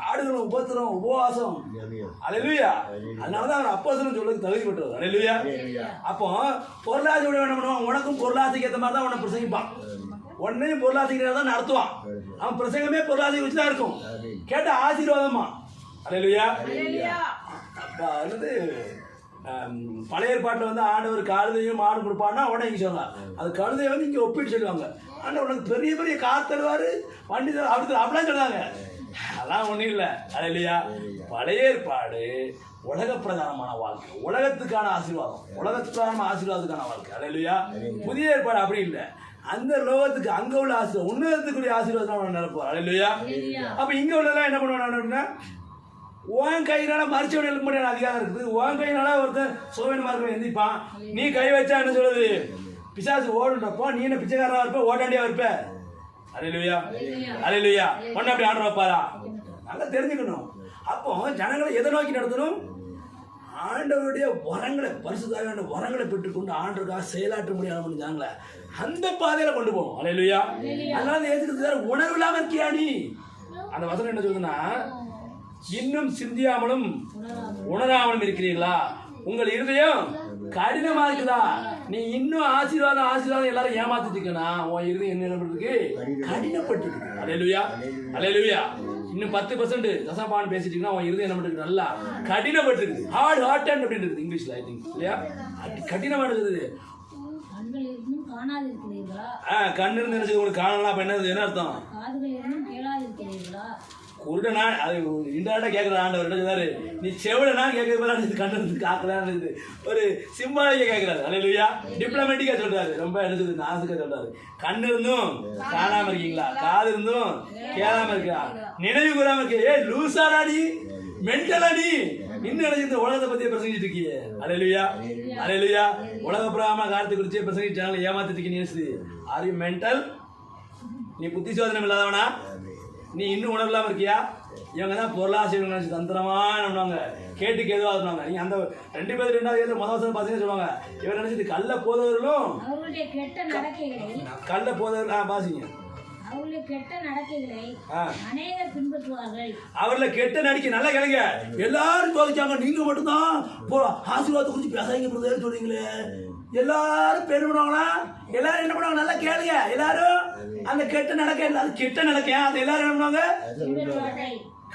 ஆடுகளும் உபத்திரம் உபவாசம். அல்லேலூயா. அதனாலதான் அவர் அப்போஸ்தலன் சொல்றதுக்கு தகுதி பெற்றவர். அல்லேலூயா. அப்போ பொருளாதார என்ன பண்ணுவான்? உனக்கும் பொருளாதாரத்துக்கு ஏற்ற மாதிரி தான் உன்னை பிரசங்கிப்பான். உன்னையும் பொருளாதார தான் நடத்துவான். அவன் பிரசங்கமே பொருளாதார வச்சு தான் இருக்கும். கேட்ட ஆசீர்வாதமா. அல்லேலூயா. என்னது பழைய ஏற்பாட்டில் வந்து ஆண்டவர் கழுதையும் மாடு கொடுப்பான்னா உடனே இங்கே சொல்லலாம். அது கழுதையை வந்து இங்கே ஒப்பிட்டு சொல்லுவாங்க. ஆண்டவர் உனக்கு பெரிய பெரிய கார் தருவார், வண்டி தருவார், அப்படி அப்படிலாம் சொல்லுவாங்க. அதெல்லாம் ஒன்றும் இல்லை. அல்லேலூயா. பழைய ஏற்பாடு உலக பிரதானமான வாழ்க்கை, உலகத்துக்கான ஆசீர்வாதம், உலகத்துக்கான ஆசீர்வாதத்துக்கான வாழ்க்கை. அல்லேலூயா. புதிய ஏற்பாடு அப்படி இல்லை. அந்த லோகத்துக்கு அங்க உள்ள ஆசீர்வாதம் உன்னதத்துக்குரிய ஆசீர்வாதம் நடப்போம். அல்லேலூயா. அப்ப இங்க உள்ளதெல்லாம் என்ன பண்ணுவாங்க அப்படின்னா, உன் கையினால மறிச்சவன் எழுக்க முடியாத அதிகாரம் இருக்குது. உன் கையினால ஒருத்தன் சோழன் மார்க்கம் எந்திப்பான். நீ கை வச்சா என்ன சொல்றது? பிசாசு ஓடுன்றப்போ நீ என்ன பிச்சைக்காரனா இருப்ப, ஓட்டாண்டியா இருப்ப. அல்லேலூயா, அல்லேலூயா. ஒன்னு அப்படி ஆர்டர் வைப்பாரா? நல்லா தெரிஞ்சுக்கணும். அப்போ ஜனங்களை எதை நோக்கி நடத்தணும்? ஆண்டவருடைய வரங்களை, பரிசுத்த வரங்களை பெற்றுக்கொண்டு ஆண்டவருக்காக செயலாற்ற முடியாத ஜனங்களை அந்த பாதையில கொண்டு போவோம். அல்லேலூயா. அதனால ஏத்துக்கிறது உணர்வு இல்லாம இருக்கியா நீ? அந்த வசனம் என்ன சொல்லுதுன்னா, இன்னும் சிந்தியாமலும் உணராமலும் இருக்கிறீர்களா? உங்கள் இருதயம் கடினமா இருக்குதா? நீ இன்னும் ஆசீர்வாதம் ஆசீர்வாதம் எல்லாரும் ஏமாத்திட்டு இருக்கனா? உன் இருதயம் என்ன பண்றதுக்கு கடினப்பட்டிருக்கு. அல்லேலூயா, அல்லேலூயா. இன்னும் 10% தசபான் பேசிட்டீங்கன்னா உன் இருதயம் என்ன பண்றது? நல்லா கடினப்பட்டிருக்கு. ஹார்ட் ஹார்ட் அப்படின்னு இருக்குது இங்கிலீஷ்ல, ஐ திங்க் இல்லையா? கடினமா இருக்குது. காணாதிருக்கிறீர்களா? கண்ணு இருந்து நினைச்சு உங்களுக்கு காணலாம். அப்ப என்ன அர்த்தம்? காதுகள் இருந்தும் கேளாதிருக்கிறீர்களா? குருடனா அது இன்டர்நெட்டா கேட்குற ஆண்டவர் என்ன சொன்னாரு? நீ செவிடனா கேட்கறது கண்ணு இருந்து காக்கலான்னு ஒரு சிம்பாலிக்கா கேட்கறாரு. அல்லேலூயா. டிப்ளமேட்டிக்கா சொல்றாரு. ரொம்ப என்ன சொல்றது, நாசுக்கா சொல்றாரு. கண்ணு இருந்தும் காணாம இருக்கீங்களா? காது இருந்தும் கேளாம இருக்கா? நினைவு கூறாம இருக்கே? லூசாடா நீ, மென்டலா நீ, இன்னும் எனக்கு இந்த உலகத்தை பத்தி பிரசங்கிட்டு இருக்கீங்க. அல்லேலூயா, அல்லேலூயா. உலக புறாம காலத்தை குறிச்சு பிரசங்கிச்சாங்க, ஏமாத்திட்டு இருக்கீங்க. Are you mental? நீ புத்தி சோதனை இல்லாதவனா? நீ இன்னும் உணர்லாம இருக்கியா? இவங்க தான் பொருளாசைகள் நினைச்சு தந்திரமா நம்புவாங்க, கேட்டுக்கு எதுவாக இருந்தாங்க. நீங்க அந்த 2 பேர் 2வது முதல் வருஷம் பார்த்தீங்கன்னு சொல்லுவாங்க, இவர் நினைச்சது கள்ள போதவர்களும் அவர்களுடைய கெட்ட நடக்கைகளை கள்ள போதவர்கள் பாசிங்க. அவர்களுடைய கெட்ட நடக்கைகளை அநேகர் பின்பற்றுவார்கள். அவர்ல கெட்ட நடிக்கை நல்லா கேளுங்க. எல்லாரும் தோதிச்சாங்க, நீங்க மட்டும்தான் ஆசீர்வாதத்தை குறிச்சு பேசாங்க சொல்றீங்களே. எல்லாரும் பேர் பண்ணுவாங்களா? எல்லாரும் என்ன பண்ணுவாங்க? நல்லா கேளுங்க. எல்லாரும் அந்த கெட்ட நடக்க அது எல்லாரும் என்ன பண்ணுவாங்க?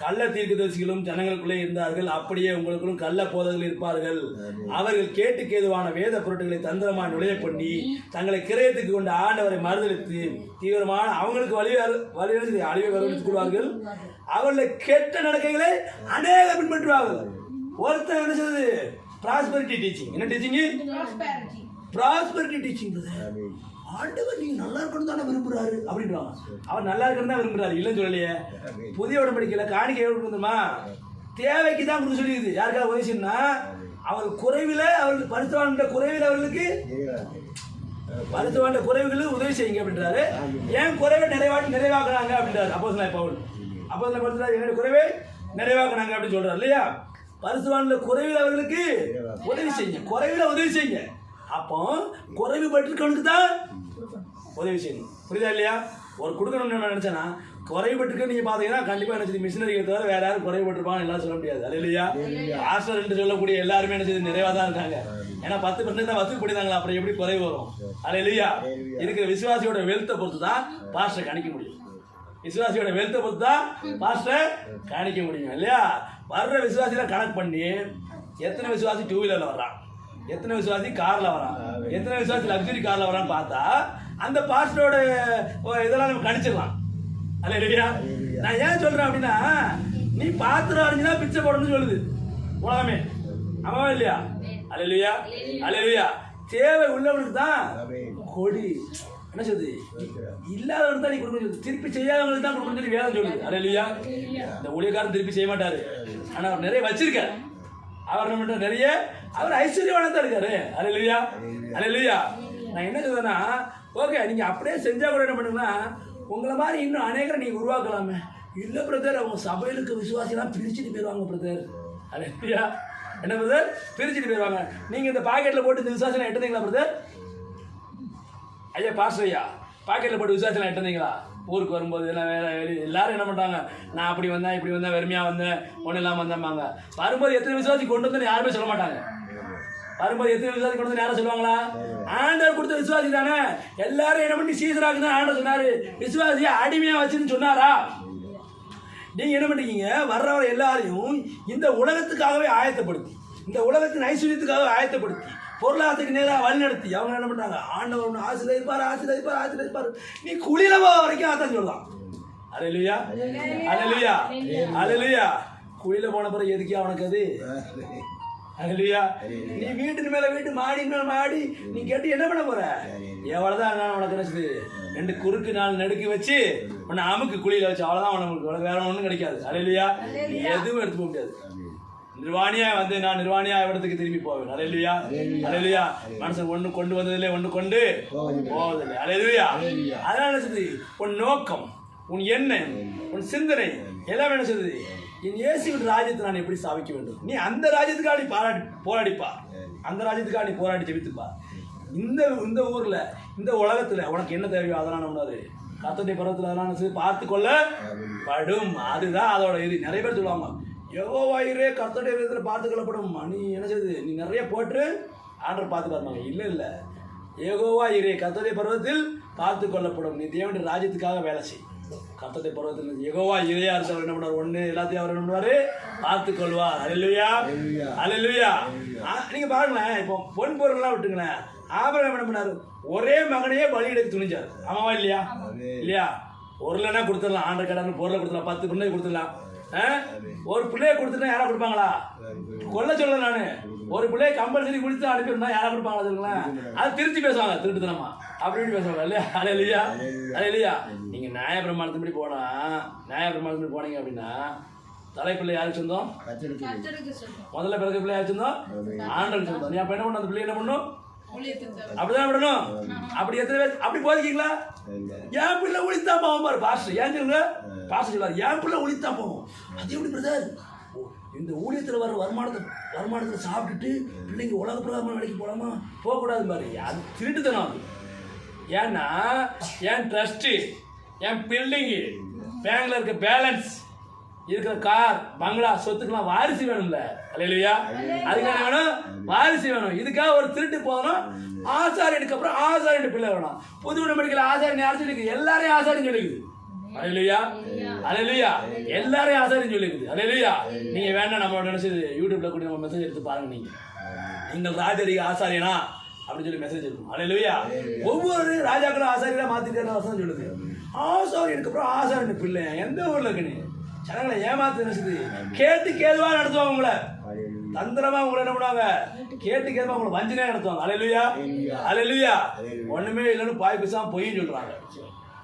கள்ள தீர்க்கதரிசிகளும் ஜனங்களுக்குள்ளே இருந்தார்கள், அப்படியே உங்களுக்குள்ளும் கள்ள போதகர்கள் இருப்பார்கள். அவர்கள் கேட்டுக்கு ஏதுவான வேத பொருட்களை தந்திரமா நுழைய பண்ணி தங்களை கிரயத்துக்கு கொண்ட ஆண்டவரை மறுதளித்து தீவிரமான அவங்களுக்கு அழிவை வரவழைத்துக் கொள்வார்கள். அவர்களை கெட்ட நடக்கைகளை அநேக பின்பற்றுவார்கள். ஒருத்தர் என்ன சொல்றது? Prosperity teaching. என்ன டீச்சிங்? Prosperity teaching. ஆண்டவர் நீங்க நல்லா இருக்கணும் தானே விரும்புறாரு அப்படின்றாங்க. அவர் நல்லா இருக்கணும் தான் விரும்புறாரு, இல்லைன்னு சொல்லலையே. புதிய உடன்படிக்கையில காணிக்கை எவ்வளவு கொடுத்துமா? தேவைக்கு தான் கொடுக்க சொல்லிடுது. யாருக்காவது உதவி செய்யணும்னா அவர்கள் குறைவில, அவர்கள் பரிசுத்தவான்கிற குறைவில் அவர்களுக்கு பரிசுத்தவான்கிற குறைவுகளுக்கு உதவி செய்யுங்க அப்படின்றாரு. ஏன் குறைவை நிறைவாக்குறாங்க அப்படின்றாரு அப்போஸ்தலனாகிய பவுல். அப்போஸ்தலனாகிய பவுல் என்னுடைய குறைவை நிறைவாக்குறாங்க அப்படின்னு சொல்றாரு இல்லையா? பரிசுத்தவான்கிற குறைவில் அவர்களுக்கு உதவி செய்யுங்க, குறைவில உதவி செய்யுங்க. அப்போ குறைவு பட்டிருக்கவனுக்கு தான் உதவி செய்யணும். புரியுதா இல்லையா? ஒரு கொடுக்கணும்னு நான் நினைச்சேன்னா குறைபட்டிருக்க நீங்க பாத்தீங்கன்னா கண்டிப்பா நினைச்சது மிஷினரியை தவிர வேற யாரும் குறைபட்டிருப்பாங்க எல்லாம் சொல்ல முடியாது. அது இல்லையா? ஆஸ்டர் என்று சொல்லக்கூடிய எல்லாருமே நினைச்சது நிறைவா தான் இருக்காங்க. ஏன்னா 10% தான் வசூல் பண்ணிதாங்களா, அப்புறம் எப்படி குறைவு வரும்? அது இல்லையா? இருக்கிற விசுவாசியோட வெல்த்தை பொறுத்து தான் பாஸ்டர் கணிக்க முடியும். விசுவாசியோட வெல்த்தை பொறுத்து தான் பாஸ்டர் கணிக்க முடியும் இல்லையா? வர்ற விசுவாசியில கணக்கு பண்ணி எத்தனை விசுவாசி 2 வீலர்ல வர்றான், எத்தனை விசுவாசி கார்ல வரான், எத்தனை விசுவாசி லக்ஸரி கார்ல வரான்னு பார்த்தா அந்த பாஸ்டரோட இதெல்லாம் நம்ம கணிச்சிடலாம். அல்ல இல்லையா? நான் ஏன் சொல்றேன் அப்படின்னா, நீ பாத்திரம் அடைஞ்சுனா பிச்சை போடணும்னு சொல்லுது உலகமே. ஆமாவா இல்லையா? அல்ல இல்லையா? அல்ல இல்லையா? தேவை உள்ளவனுக்கு தான் கொடி. என்ன சொல்லுது? இல்லாதவனுக்கு தான் நீ கொடுக்கணும், திருப்பி செய்யாதவங்களுக்கு தான் கொடுக்கணும்னு சொல்லி வேதம் சொல்லுது. அல்ல இல்லையா? இந்த ஊழியக்காரன் திருப்பி செய்ய மாட்டாரு, ஆனா அவர் நிறைய வச்சிருக்காரு. அவர் நம்ம நிறைய, அவர் ஐஸ்வர்யவானதான் இருக்காரு. அல்லேலூயா, அல்லேலூயா. நான் என்ன சொல்றேன்னா, ஓகே நீங்க அப்படியே செஞ்சா கூட என்ன பண்ணுங்கன்னா உங்களை மாதிரி இன்னும் அநேகரை நீங்க உருவாக்கலாமே. இல்ல பிரதர், அவங்க சபையில இருக்க விசுவாசியெல்லாம் பிரிச்சுட்டு போயிருவாங்க பிரதர். அல்லேலூயா. என்ன பிரதர்? பிரிச்சுட்டு போயிருவாங்க. நீங்க இந்த பாக்கெட்ல போட்டு இந்த விசுவாசம் எட்டுனீங்களா பிரதர்? ஐயா பாஸ்டர் ஐயா, பாக்கெட்ல போட்டு விசுவாசம் எட்டுனீங்களா? ஊருக்கு வரும்போது எல்லாம் வேற எல்லாரும் என்ன பண்ணுறாங்க, நான் அப்படி வந்தேன் இப்படி வந்தேன் வெறுமையாக வந்தேன் ஒன்றும் இல்லாமல் வந்தேன்பாங்க. வரும்போது எத்தனை விசுவாசி கொண்டு வந்து யாருமே சொல்ல மாட்டாங்க. வரும்போது எத்தனை விசுவாசி கொண்டு வந்து யாரும் சொல்லுவாங்களா? ஆண்டவர் கொடுத்த விசுவாசி தானே. எல்லாரும் என்ன பண்ணி சீசராக்கு தான் ஆண்டவர் சொன்னாரு, விசுவாசியை அடிமையாக வச்சுன்னு சொன்னாரா? நீங்க என்ன பண்ணிக்கீங்க? வர்றவரை எல்லாரையும் இந்த உலகத்துக்காகவே ஆயத்தப்படுத்தி, இந்த உலகத்தின் ஐஸ்வர்யத்துக்காக ஆயத்தப்படுத்தி, பொருளாதாரத்துக்கு நேராக வழிநடத்தி அவங்க என்ன பண்றாங்க? ஆண்டவர் ஆசீர்வதிப்பார் ஆசீர்வதிப்பார் ஆசீர்வதிப்பார். நீ குளிர வரைக்கும் அதான் சொல்லலாம். அல்லேலூயா, அல்லேலூயா, அல்லேலூயா. குளிர போன பிறகு எதுக்கே அவனுக்கு அது? அல்லேலூயா. நீ வீட்டுக்கு மேல வீட்டு மாடி மேல மாடி நீ கேட்டு என்ன பண்ண போற? எவ்வளவுதான் உனக்கு நினைச்சது? 2 குறுக்கு 4 நடுக்கி வச்சு உன்னை அமுக்கு குழியில வச்சு, அவ்வளவுதான் உனக்கு, வேற ஒன்றும் கிடைக்காது. அல்லேலூயா. நீ எதுவும் எடுத்து போக முடியாது. நிர்வாணியா வந்து நான் நிர்வாணியா இடத்துக்கு திரும்பி போவேன். அல்லேலூயா, அல்லேலூயா. மனுஷன் ஒண்ணு கொண்டு வந்ததில்லை, ஒண்ணு கொண்டு போவதில்லை. அல்லேலூயா. அதனால என்ன சொல்லுது? உன் நோக்கம், உன் எண்ணம், உன் சிந்தனை எல்லாமே என்ன சொல்லுது? என் இயேசுவின் ராஜ்யத்தை நான் எப்படி ஸ்தாபிக்க வேண்டும்? நீ அந்த ராஜ்யத்துக்காக நீ போராடிப்பா, அந்த ராஜ்யத்துக்காக நீ போராடி ஜெபித்துப்பா. இந்த ஊர்ல இந்த உலகத்துல உனக்கு என்ன தேவையோ அதெல்லாம் நம்மளாது கர்த்தருடைய பர்வத்தில் அதெல்லாம் பார்த்து கொள்ள படும். அதுதான் அதோட இது. நிறைய பேர் சொல்லுவாங்க, யெகோவாயிரே கர்த்தருடைய விதத்தில் பார்த்து கொள்ளப்படும். நீ என்ன செய்யுது? நீ நிறைய போட்டு ஆண்டவர் பார்த்து பாருங்க. இல்லை இல்லை, யெகோவாயிரே கர்த்தருடைய பர்வத்தில் பார்த்து கொள்ளப்படும். நீ தேவனுடைய ராஜ்யத்துக்காக வேலை செய். கர்த்தருடைய பர்வத்தில் யெகோவா இறையா இருந்தவர் என்ன பண்ணுவார்? ஒன்று எல்லாத்தையும் அவர் என்ன பண்ணுவாரு? பார்த்து கொள்வார். அல்லேலூயா, அல்லேலூயா. நீங்க பாருங்களேன், இப்போ பொன் பொருள்லாம் விட்டுங்களேன், ஆபிரகாம் என்ன பண்ணாரு? ஒரே மகனையே பலி எடுக்க துணிஞ்சாரு. ஆமாவா இல்லையா? இல்லையா? ஒரு இல்லைன்னா கொடுத்துடலாம், ஆண்டர் கடன் பொருளை கொடுத்துடலாம், 10 பிள்ளையை கொடுத்துடலாம். ஒரு பிள்ளையை கொடுத்துட்டா யாரா கொடுப்பாங்களா? கொல்ல சொல்ல நானு. ஒரு பிள்ளையை கம்பல்சரி கொடுத்து அனுப்பியிருந்தா யாரா கொடுப்பாங்களா சொல்லுங்களேன்? அது திருச்சி பேசுவாங்க, திருட்டுத்தனமா அப்படின்னு பேசுவாங்க இல்லையா? அது இல்லையா? அது இல்லையா? நீங்க நியாயப்பிரமாணத்தின்படி போனீங்க அப்படின்னா தலைப்பிள்ளை யாருக்கு சொந்தம்? முதல்ல பிறகு பிள்ளை யாருக்கு சொந்தம்? ஆண்டருக்கு சொந்தம். நீ அப்ப என்ன பண்ண? அந்த பிள்ளை என்ன பண்ணும்? அப்படிதான் விடணும். அப்படி எத்தனை பேர் அப்படி போதிக்கீங்களா? என் பிள்ளை ஒளித்தான் போவோம் பாரு பாஸ்டர். ஏன் சொல்லுங்க? பாஸ்டர் சொல்லுவார், என் பிள்ளை ஒளித்தான் போவோம். அது எப்படி பிரதர்? இந்த ஊழியத்தில் வர வருமானத்தை சாப்பிட்டுட்டு பிள்ளைங்க உலக பிரகாரமான வேலைக்கு போகலாமா? போகக்கூடாது பாரு. அது திருட்டுத்தனம். அது ஏன்னா என் ட்ரஸ்ட்டு, என் பில்டிங்கு, பேங்க்ல இருக்க பேலன்ஸ், இருக்கிற கார், பங்களா, சொத்துக்கெல்லாம் வாரிசு வேணும்ல. அல்லேலூயா. அதுக்கான வேணும் வாரிசு வேணும். இதுக்காக ஒரு திருட்டு போகணும். ஆசாரியனுக்கு அப்புறம் ஆசாரியன் பிள்ளை வேணும். புது உடன்படிக்கையில ஆசாரியன் யார் சொல்லிருக்கு? எல்லாரையும் ஆசாரியன் சொல்லிக்குது. அல்லேலூயா. அல்லேலூயா. எல்லாரையும் ஆசாரியன் சொல்லிக்குது. அல்லேலூயா. நீங்க வேணா நம்மளோட நினைச்சது யூடியூப்ல கூட நம்ம மெசேஜ் எடுத்து பாருங்க. நீங்கள் ராஜரிக ஆசாரியனா அப்படின்னு சொல்லி மெசேஜ் இருக்கும். அல்லேலூயா. ஒவ்வொரு ராஜாக்களும் ஆசாரியரா மாத்திருக்கிற வசனம் சொல்லுது. ஆசாரியனுக்கு அப்புறம் ஆசாரியன் பிள்ளை. எந்த ஊர்ல இருக்கு? நீ ஜனங்களை ஏமாத்து நினைச்சது கேட்டு கேதுவா நடத்துவாங்க. உங்களை தந்திரமா உங்களை என்ன பண்ணுவாங்க? கேட்டு கேதுவா உங்களை வஞ்சனையா நடத்துவாங்க. அல்லேலூயா. அல்லேலூயா. ஒண்ணுமே இல்லைன்னு பாய் குசாம பொய்யும் சொல்றாங்க.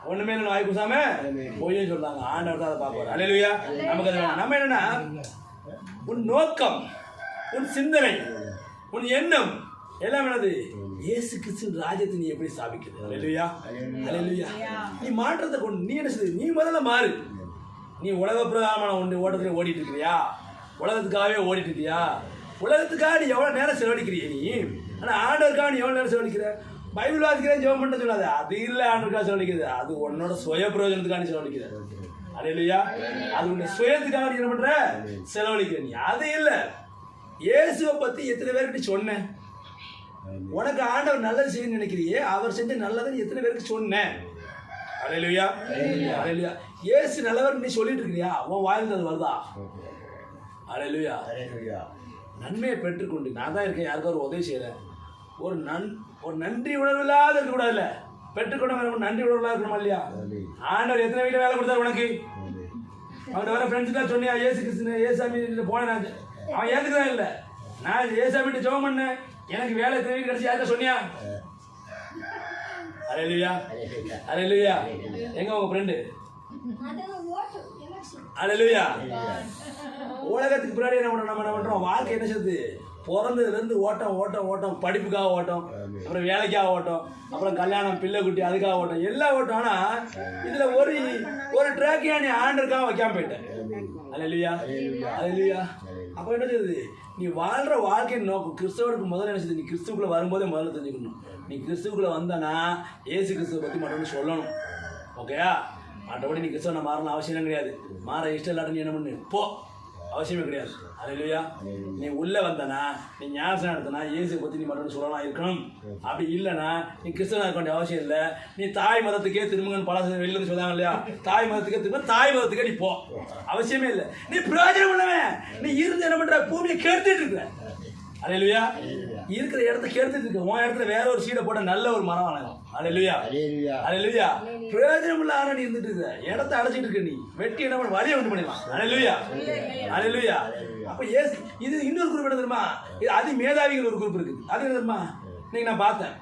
ஒண்ணுமே இல்லைன்னு வாய் குசாம பொய்யும் சொல்றாங்க. ஆண்டவர் தான் அதை பார்ப்பாரு. அல்லேலூயா. நமக்கு அது வேணும். நம்ம என்னன்னா உன் நோக்கம், உன் சிந்தனை, உன் எண்ணம் எல்லாம் என்னது? இயேசு கிறிஸ்துவின் ராஜ்யத்தை நீ எப்படி ஸ்தாபிக்கிறது? அல்லேலூயா. அல்லேலூயா. நீ மாற்றத்தை கொண்டு நீ என்ன செய்ய? நீ முதல்ல மாறு. நீ உலக பிரகாரமான ஒன்று ஓட்டத்தில் ஓடிட்டு இருக்கிறியா? உலகத்துக்காகவே ஓடிட்டு இருக்கியா? உலகத்துக்காக நீ எவ்வளோ நேரம் செலவழிக்கிறிய நீ? ஆனால் ஆண்டவருக்காக நீ எவ்வளோ நேரம் செலவழிக்கிற? பைபிள் வாசிக்கிறேன் ஜெபம் பண்ண சொல்லாது. அது இல்லை ஆண்டவருக்காக செலவழிக்கிறது. அது உன்னோட சுய பிரயோஜனத்துக்காக நீ செலவழிக்கிற. அல்லேலூயா. அது உன்னை சுயத்துக்காக நீ என்ன பண்ற? செலவழிக்கிற நீ. அது இல்லை. இயேசுவை பற்றி எத்தனை பேருக்கு நீ சொன்ன? உனக்கு ஆண்டவர் நல்லது செய்ய நினைக்கிறியே, அவர் செஞ்ச நல்லதை எத்தனை பேருக்கு சொன்னேன்? அல்லேலூயா. அல்லேலூயா. இயேசு நல்லவர் நீ சொல்லிட்டு இருக்கியா? உன் வாயிலிருந்து அது வருதா? அல்லேலூயா. நன்மையை பெற்றுக்கொண்டு நான் தான் இருக்கேன், யாருக்காவது ஒரு உதவி செய்யறேன், ஒரு நன்றி உணர்வு இல்லாத இருக்கக்கூடாதுல்ல. பெற்றுக்கொண்டு நன்றி உணர்வு இல்லாத இருக்கணுமா இல்லையா? ஆண்டவர் எத்தனை வீட்டில் வேலை கொடுத்தாரு உனக்கு? அவன் வர ஃப்ரெண்ட்ஸுக்கெல்லாம் சொன்னியா? ஏசு கிறிஸ்து ஏசாமி போனேன். அவன் ஏற்றுக்குதான் இல்லை. நான் ஏசாமிட்டு ஜெபம் பண்ணேன், எனக்கு வேலை எத்தனை வீடு கிடைச்சி யாருக்கா சொன்னியா? அல்லேலூயா. அல்லேலூயா. எங்க உங்க ஃப்ரெண்டு? அல்லேலூயா. உலகத்துக்கு பின்னாடி என்ன பண்றோம்? வாழ்க்கை என்ன செய்யுது? பிறந்ததுல இருந்து ஓட்டம், படிப்புக்காக ஓட்டம், அப்புறம் வேலைக்காக ஓட்டம், அப்புறம் கல்யாணம், பிள்ளை குட்டி, அதுக்காக ஓட்டம், எல்லா ஓட்டம். ஆனா இதுல ஒரு ட்ராக்கையா நீ ஆண்டருக்காக வைக்காம போயிட்டேன். அல்லேலூயா. அல்லேலூயா. அப்ப என்ன செய்யுது? நீ வாழ்ற வாழ்க்கை நோக்கம் கிறிஸ்தவனுக்கு முதல்ல என்ன செய்யுது? நீ கிறிஸ்துவுக்குள்ள வரும்போதே முதல்ல தெரிஞ்சுக்கணும். நீ கிறிஸ்துவுக்குள்ள வந்தானா ஏசு கிறிஸ்துவை பற்றி மட்டும் சொல்லணும். ஓகேயா? மற்றபடி நீ கிறிஸ்தவனை மாறணும் அவசியம் கிடையாது. மாற இஷ்டம் இல்லாட்ட நீ என்ன பண்ணு போ, அவசியமே கிடையாது. அல்லேலூயா. நீ உள்ள வந்தனா, நீ ஞானஸ்நானம் எடுத்தனா இயேசுவை பற்றி நீ மட்டும் சொல்லலாம் இருக்கணும். அப்படி இல்லைன்னா நீ கிறிஸ்தவனாக இருக்க வேண்டிய அவசியம் இல்லை. நீ தாய் மதத்துக்கே திரும்புங்கன்னு பல வெளியில இருந்து சொன்னாங்க இல்லையா? தாய் மதத்துக்கே திரும்ப, தாய் மதத்துக்கே நீ போ, அவசியமே இல்லை. நீ பிரயோஜனம் பண்ணவன். நீ இருந்து என்ன பண்ற? பூமியை கெடுத்துட்டு இருக்கிற. அல்லேலூயா. இருக்கிற இடத்த கெடுத்துட்டு இருக்க. உன் இடத்துல வேற ஒரு சீடை போட்ட நல்ல ஒரு மரம் வளரும். அல்லேலூயா. அல்லேலூயா. பிரயோஜனம் இல்லாத நீ இருந்துட்டு இருக்க, இடத்த அடைச்சிட்டு இருக்க. நீ வெட்டி என்ன பண்ண? வழியை உண்டு பண்ணிடலாம். அல்லேலூயா. அல்லேலூயா. அப்ப இது இன்னொரு குரூப் என்ன தெரியுமா? இது அதி மேதாவிகள் ஒரு குரூப் இருக்குது. அது என்ன தெரியுமா? இன்னைக்கு நான் பார்த்தேன்,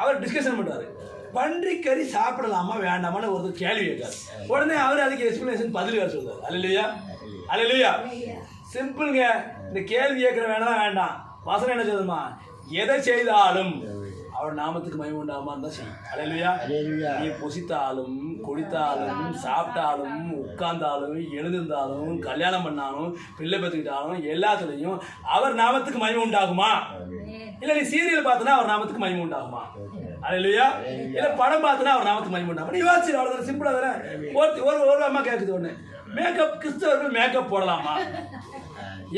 அவர் டிஸ்கஷன் பண்றாரு. பன்றிக்கறி சாப்பிடலாமா வேண்டாமான்னு ஒருத்தர் கேள்வி கேட்காரு. உடனே அவர் அதுக்கு எக்ஸ்பிளேஷன் பதில் வேறு சொல்றாரு. அல்லேலூயா. அல்லேலூயா. சிம்பிள்ங்க. இந்த கேள்வி கேட்கிற வேண்டாம். வசனம் என்ன சொல்லுமா? எதை செய்தாலும் அவர் நாமத்துக்கு மகிமை உண்டாகுமா தான் செய்யும். அல்லேலூயா. நீ புசித்தாலும், குடித்தாலும், சாப்பிட்டாலும், உட்கார்ந்தாலும், எழுந்திருந்தாலும், கல்யாணம் பண்ணாலும், பிள்ளை பெற்றுக்கிட்டாலும், எல்லாத்துலையும் அவர் நாமத்துக்கு மகிமை உண்டாகுமா? இல்ல நீ சீரியல் பார்த்தனா அவர் நாமத்துக்கு மகிமை உண்டாகுமா? அல்லேலூயா. இல்ல படம் பார்த்தனா அவர் நாமத்துக்கு மகிமை உண்டாகுமா? நீ யோசிச்சு அவ்வளவு சிம்பிளா தானே. ஒரு அம்மா கேட்குது ஒண்ணு, மேக்கப் கிறிஸ்தவர்கள் மேக்கப் போடலாமா?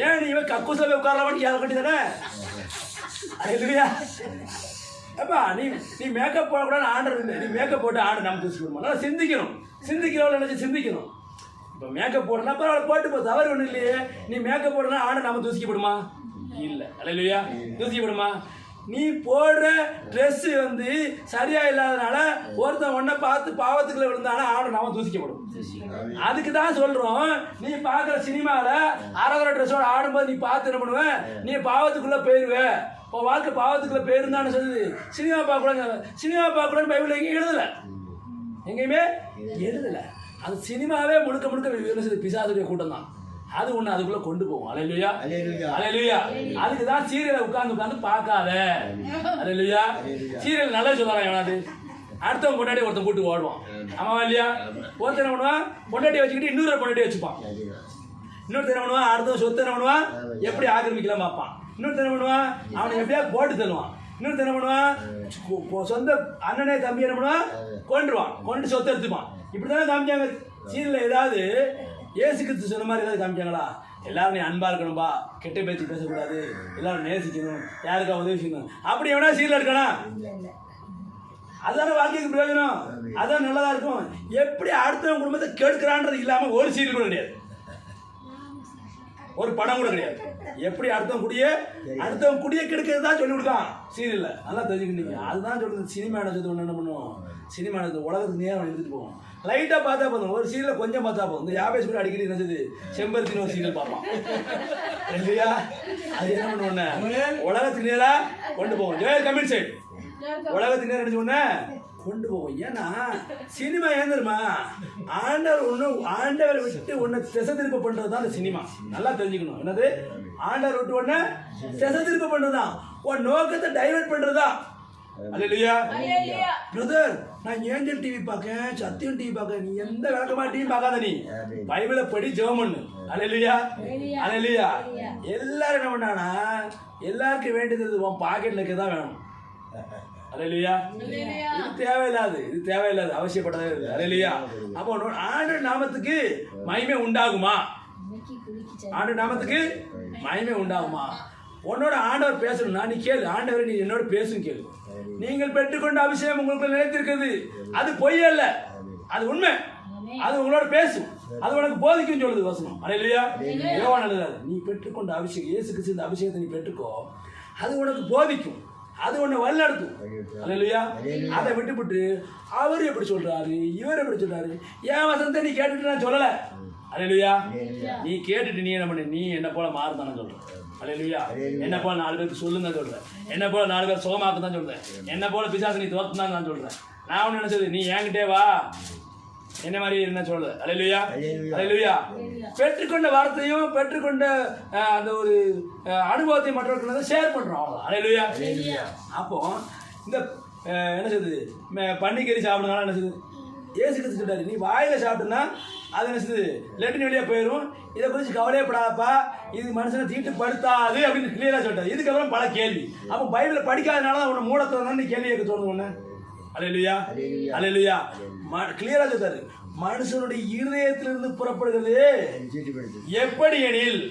ஏன் நீ இவன் கக்கூசில் போய் உட்காரலாமான்னு யாரை கட்டி தானே? அல்லேலூயா. அப்பா நீ மேக்கப் போடக்கூடாது ஆண்டர் இல்லை. நீ மேக்கப் போட்டு ஆண்டர் நம்ம தூசிக்கணுமா? நல்லா சிந்திக்கிறவளை நினைச்சு சிந்திக்கணும். இப்போ மேக்கப் போடனா பரவாயில்ல, போட்டு போ, தவறு ஒன்றும் இல்லையே. நீ மேக்கப் போடனா ஆண்டர் நம்ம தூசிக்கப்படுமா? இல்லை. அல்லேலூயா. தூசிக்கப்படுமா? நீ போடுற ட்ரெஸ் வந்து சரியா இல்லாதனால ஒருத்தன் ஒன்றை பார்த்து பாவத்துக்குள்ள விழுந்தானா ஆடு நாம தூசிக்கப்படும். அதுக்கு தான் சொல்றோம், நீ பார்க்குற சினிமாவில் அரவர ட்ரெஸ்ஸோட ஆடும்போது நீ பார்த்து என்ன பண்ணுவ, நீ பாவத்துக்குள்ள போயிடுவ. இப்போ வாழ்க்கை பாவத்துக்குள்ள போயிருந்தான்னு சொல்லுது. சினிமா பார்க்கக்கூடாதுன்னு பைபிள் எங்கேயும் எழுதலை, எங்கேயுமே எழுதலை. அது சினிமாவே முழுக்க முழுக்க பிசாசுடைய கூட்டம் தான். அது ஒன்று அதுக்குள்ள கொண்டு போகும். அல்லேலூயா அல்லேலூயா. அதுக்கு தான் சீரியலை உட்கார்ந்து பார்க்காத. அல்லேலூயா. சீரியல் நல்லா சொல்றாங்க. எவனாது அடுத்தவங்க பொண்டாட்டி ஒருத்தன் கூட்டு ஓடுவான். ஆமாவா இல்லையா? ஒருத்தர் என்ன பண்ணுவான், பொண்டாட்டியை வச்சுக்கிட்டு இன்னொரு பொண்டாட்டி வச்சுப்பான். இன்னொருத்தர் என்ன பண்ணுவான், அடுத்த சொத்து என்ன பண்ணுவான், எப்படி ஆக்கிரமிக்கலாம் பார்ப்பான். இன்னொருத்தர் என்ன பண்ணுவான், அவனை எப்படியா போட்டு தருவான். இன்னொருத்தர் என்ன பண்ணுவான், சொந்த அண்ணனே தம்பி என்ன பண்ணுவான், கொண்டு சொத்து எடுத்துப்பான். இப்படி தானே காமிச்சாங்க சீரியல். ஏதாவது ஏசு கிறிஸ்து சொன்ன மாதிரி ஏதாவது காமிச்சாங்களா? எல்லாரும் நீ அன்பா இருக்கணும்பா, கெட்ட பேச்சு பேசக்கூடாது, எல்லாரும் நேசிக்கணும், யாருக்கா உதவி செய்யணும், அப்படி எவனா சீரியல் எடுக்கணும்? அதுதானே வாழ்க்கைக்கு பிரயோஜனம், அதான் நல்லதா இருக்கும். எப்படி அடுத்தவங்க குடும்பத்தை கெடுக்கிறான்றது இல்லாம ஒரு சீரியல் கூட கிடையாது, ஒரு படம் கூட கிடையாது. எப்படி அடுத்தவங்க குடிய கெடுக்கிறது தான் சொல்லி கொடுக்கான் சீரியல்ல. நல்லா தெரிஞ்சுக்கிட்டீங்க. அதுதான் சொல்லுது. சினிமா எடுத்தது ஒன்று என்ன பண்ணுவோம், சினிமா எடுத்து உலகத்துக்கு நேரம் எடுத்துட்டு போவோம். லைட்டாக பார்த்தா போதும், ஒரு சீரியலை கொஞ்சம் பார்த்தா போதும். இந்த யாபேஸ் கூட அடிக்கடி நினைச்சது செம்பருத்தின்னு ஒரு சீரியல் பார்ப்பான் இல்லையா? அது என்ன பண்ணுவோம், உலகத்துக்கு நேராக கொண்டு போவோம். கமிட் சைட் உலகத்துக்கு நேரம் நினைச்ச உடனே கொண்டு போவோம். ஏன்னா சினிமா ஏன் தெரியுமா, ஆண்டவரை விட்டு உன்னை திசை திருப்ப பண்றது தான் அந்த சினிமா. நல்லா தெரிஞ்சுக்கணும். என்னது, ஆண்டவர் விட்டு உடனே திசை திருப்ப பண்றதுதான், உன் நோக்கத்தை டைவர்ட் பண்றதா. அல்லேலூயா பிரதர், நான் ஏஞ்சல் டிவி பார்க்கேன், சத்தியம் டிவி பார்க்கேன், நீ எந்த விளக்கமா டிவி பார்க்காத, நீ பைபிளை படி ஜெபம் பண்ணு. அல்லேலூயா அல்லேலூயா. எல்லாரும் என்ன பண்ணானா, எல்லாருக்கும் வேண்டியது உன் பாக்கெட்ல இருக்கதான் வேணும். அல்லேலூயா. இது தேவையில்லாது அவசியப்பட்டதே இல்லை. அல்லேலூயா. அப்போ ஆண்டவர் நாமத்துக்கு மகிமை உண்டாகுமா? ஆண்டவர் நாமத்துக்கு மகிமை உண்டாகுமா? உன்னோட ஆண்டவர் பேசணும்னா நீ கேளு, ஆண்டவரை நீ என்னோட பேசும் கேளு. நீங்கள் பெற்றுக்கொண்ட அபிஷேகம் உங்களுக்கு நிலைத்திருக்கிறது, அது பொய் அல்ல, அது உண்மை. அது உங்களோட பேசும், அது உனக்கு போதிக்கும் சொல்லுது வசனம். அல்லேலூயா. யோவான் எழுதுறாரு, நீ பெற்றுக்கொண்ட அபிஷேகம், இயேசு கிறிஸ்து இந்த அபிஷேகத்தை நீ பெற்றுக்கோ, அது உனக்கு போதிக்கும், அது உன்னை வழிநடத்தும். அல்லேலூயா. அதை விட்டுவிட்டு அவர் எப்படி சொல்றாரு, இவர் எப்படி சொல்றாரு, என் வசனத்தை நீ கேட்டுட்டு நான் சொல்லலை. அல்லேலூயா. நீ கேட்டுட்டு நீ என்ன பண்ணு, நீ என்ன போல மாறுதானே சொல்ற. அல்லேலூயா. என்ன போல 4 பேருக்கு சொல்லுங்க சொல்றேன், என்ன போல 4 பேர் சுகமாக்கு தான் சொல்றேன், என்ன போல பிசாசு நீ தோத்துதான் நான் சொல்றேன். நான் ஒன்று நினைச்சது, நீ என்கிட்டே வா, என்ன மாதிரி என்ன சொல்றது. அல்லேலூயா அல்லேலூயா. பெற்றுக்கொண்ட வார்த்தையும் பெற்றுக்கொண்ட அந்த ஒரு அனுபவத்தையும் மற்றவர்களுக்கு ஷேர் பண்றோம், அவ்வளோ. அல்லேலூயா. அப்போ இந்த என்ன சொல்றது, பன்னிக்கறி சாப்பிடுறதுனால என்ன சொல்லுது, ஏசு கிறிஸ்து சொல்றாரு, நீ வாயில சாப்பிட்டுனா அது என்ன செய்யுது, லெட்டின் வெளியே போயிடும், இதை குறித்து கவலையப்படாதப்பா, இது மனுஷனை தீட்டுப்படுத்தாது அப்படின்னு கிளியரா சொல்லிட்டாரு. இதுக்கப்புறம் பல கேள்வி. அப்போ பைபிளை படிக்காதனால தான் உன்னை மூடத்தான் நீ கேள்வி கேட்க தோணுது ஒன்று. அல்லேலூயா அல்லேலூயா. கிளியரா சொல்றாரு, மனுஷனுடைய இருதயத்திலிருந்து புறப்படுகிறது எப்படி எனில்,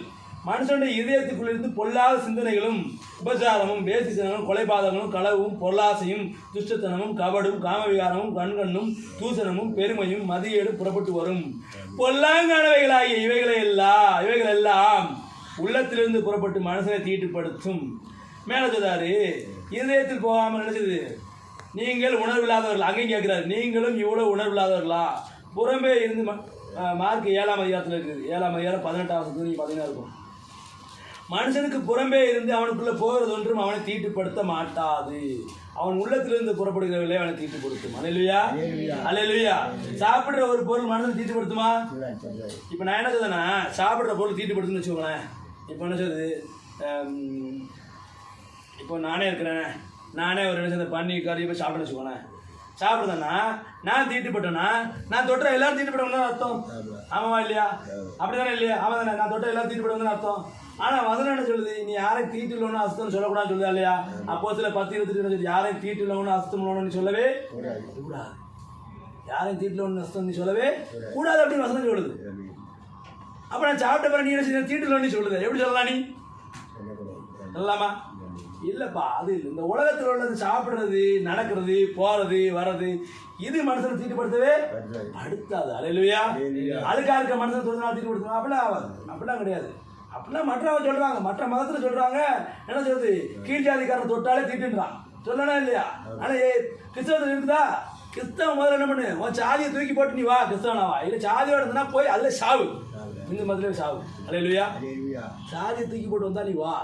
மனுஷனுடைய இதயத்துக்குள்ளிருந்து பொல்லாத சிந்தனைகளும் உபசாரமும் வேசித்தனமும் கொலைபாதகங்களும் களவும் பொருளாசையும் துஷ்டத்தனமும் கபடும் காமவிகாரமும் கண்கண்ணும் தூசணமும் பெருமையும் மதியேடும் புறப்பட்டு வரும். பொல்லாங்கானவைகளாகிய இவைகள் எல்லாம் உள்ளத்திலிருந்து புறப்பட்டு மனுஷனை தீட்டுப்படுத்தும். மேலே சொல்றாரு, இருதயத்தில் போகாமல் நினைச்சது, நீங்கள் உணர்வில்லாதவர்கள். அங்கேயும் கேட்கிறாரு, நீங்களும் இவ்வளவு உணர்வில்லாதவர்களா? புறம்பே இருந்து மார்க் 7ஆம் அதிகாரத்தில் இருக்குது, 7ஆம் அதிகாரம் 18ஆம் வசனத்துல நீங்க பார்த்தீங்கன்னா இருக்கும். மனுஷனுக்கு புறம்பே இருந்து அவனுக்குள்ள போகிறது ஒன்றும் அவனை தீட்டுப்படுத்த மாட்டாது, அவன் உள்ளத்திலிருந்து புறப்படுகிறவர்களே அவனை தீட்டுப்படுத்தும். அல்லேலூயா அல்லேலூயா. சாப்பிடுற ஒரு பொருள் மனுஷனை தீட்டுப்படுத்துமா? இப்போ நான் என்ன சொல்றேன்னா, சாப்பிடுற பொருள் தீட்டுப்படுத்துன்னு வச்சுக்கோங்களேன். இப்போ என்ன சொல்லுது, இப்போ நானே இருக்கிறேன், நானே ஒரு நிமிஷத்தை பண்ணி கறி போய் சாப்பிடுன்னு வச்சுக்கோங்களேன். சாப்பிடுறேன்னா நான் தீட்டுப்பட்டேன்னா, நான் தொட்ட எல்லாரும் தீட்டுப்பட்டவங்க அர்த்தம். ஆமாவா இல்லையா? அப்படிதானே இல்லையா? ஆமா தானே, நான் தொட்ட எல்லாரும் தீட்டுப்பட்டவங்க அர்த்தம். ஆனால் வசனம் என்ன சொல்லுது, நீ யாரையும் தீட்டுள்ளவனு அசுத்தம் சொல்லக்கூடாது சொல்லுதா இல்லையா? அப்போ சில 10:22 யாரையும் தீட்டுள்ளவனு அசுத்தம் உள்ளவனு சொல்லவே கூடாது. யாரையும் தீட்டுள்ளவனு அசுத்தம் நீ சொல்லவே கூடாது அப்படின்னு வசனம் சொல்லுது. அப்போ நான் சாப்பிட்ட பிறகு நீ என்ன தீட்டுள்ளவனு சொல்லுது, எப்படி சொல்லலாம்? நீ சொல்லலாமா? இல்லப்பா, அது இந்த உலகத்தில் உள்ளது சாப்பிட்றது, நடக்கிறது, போறது, வர்றது, இது மனுஷனை தீட்டுப்படுத்தவே படுத்தாது. அல்லேலூயா. அதுக்காக இருக்க மனுஷன் தீட்டுப்படுத்தணும் அப்படிலாம் ஆகாது, அப்படிலாம் கிடையாது. அப்படிலாம் மற்றவங்க சொல்றாங்க, மற்ற மதத்துல சொல்றாங்க. என்ன சொல்றது, கீழ் ஜாதிக்காரன் தொட்டாலே தீட்டுன்றான், சொல்லணும் இல்லையா? ஆனா கிறிஸ்தவத்தில் இருக்குதா? கிறிஸ்தவன் முதல்ல என்ன பண்ணு, உன் சாதியை தூக்கி போட்டு நீ வா கிறிஸ்தவனாவா. இல்லை சாதியோட இருந்தா போய் அதுல சாவு, இந்த மதத்திலே சாவு. அல்லேலூயா. சாதியை தூக்கி போட்டு வந்தா நீ வா.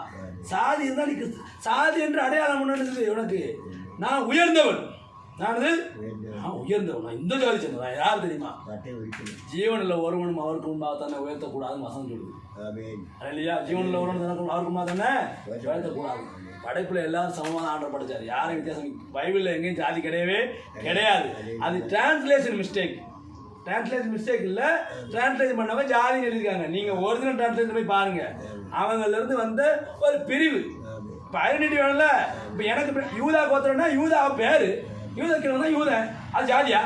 சாதி இருந்தா நீ சாதி என்று அடையாளம் ஒன்று உனக்கு. நான் உயர்ந்தவன், நான் உயர்ந்தவன், நான் இந்த ஜாதி சேர்ந்தவன். யார் தெரியுமா? ஜீவனில் ஒருவனும் அவருக்கு முன்பாக தானே உயர்த்தக்கூடாதுன்னு வசனம் சொல்லுது. இல்லையா? ஜீவனில் ஒருவன் அவருக்கு முன்பாக தானே உயர்த்தக்கூடாது. படைப்புல எல்லாரும் சமமான ஆண்டவர் படைச்சாரு, யாரும் வித்தியாசம். பைபிள்ல எங்கேயும் ஜாதி கிடையவே கிடையாது. அது டிரான்ஸ்லேஷன் மிஸ்டேக். டிரான்ஸ்லேஷன் மிஸ்டேக் இல்லை, டிரான்ஸ்லேஷன் பண்ணவங்க ஜாதின்னு எழுதிருக்காங்க. நீங்கள் ஒரிஜினல் டிரான்ஸ்லேஷன் போய் பாருங்க, அவங்கலேருந்து வந்த ஒரு பிரிவு. இப்போ ஐடென்டிட்டி வேணும்ல. இப்போ எனக்கு யூதா கோத்திரம்னா யூதா பேர், யூதா கிழமை யூதன், அது ஜாதியா?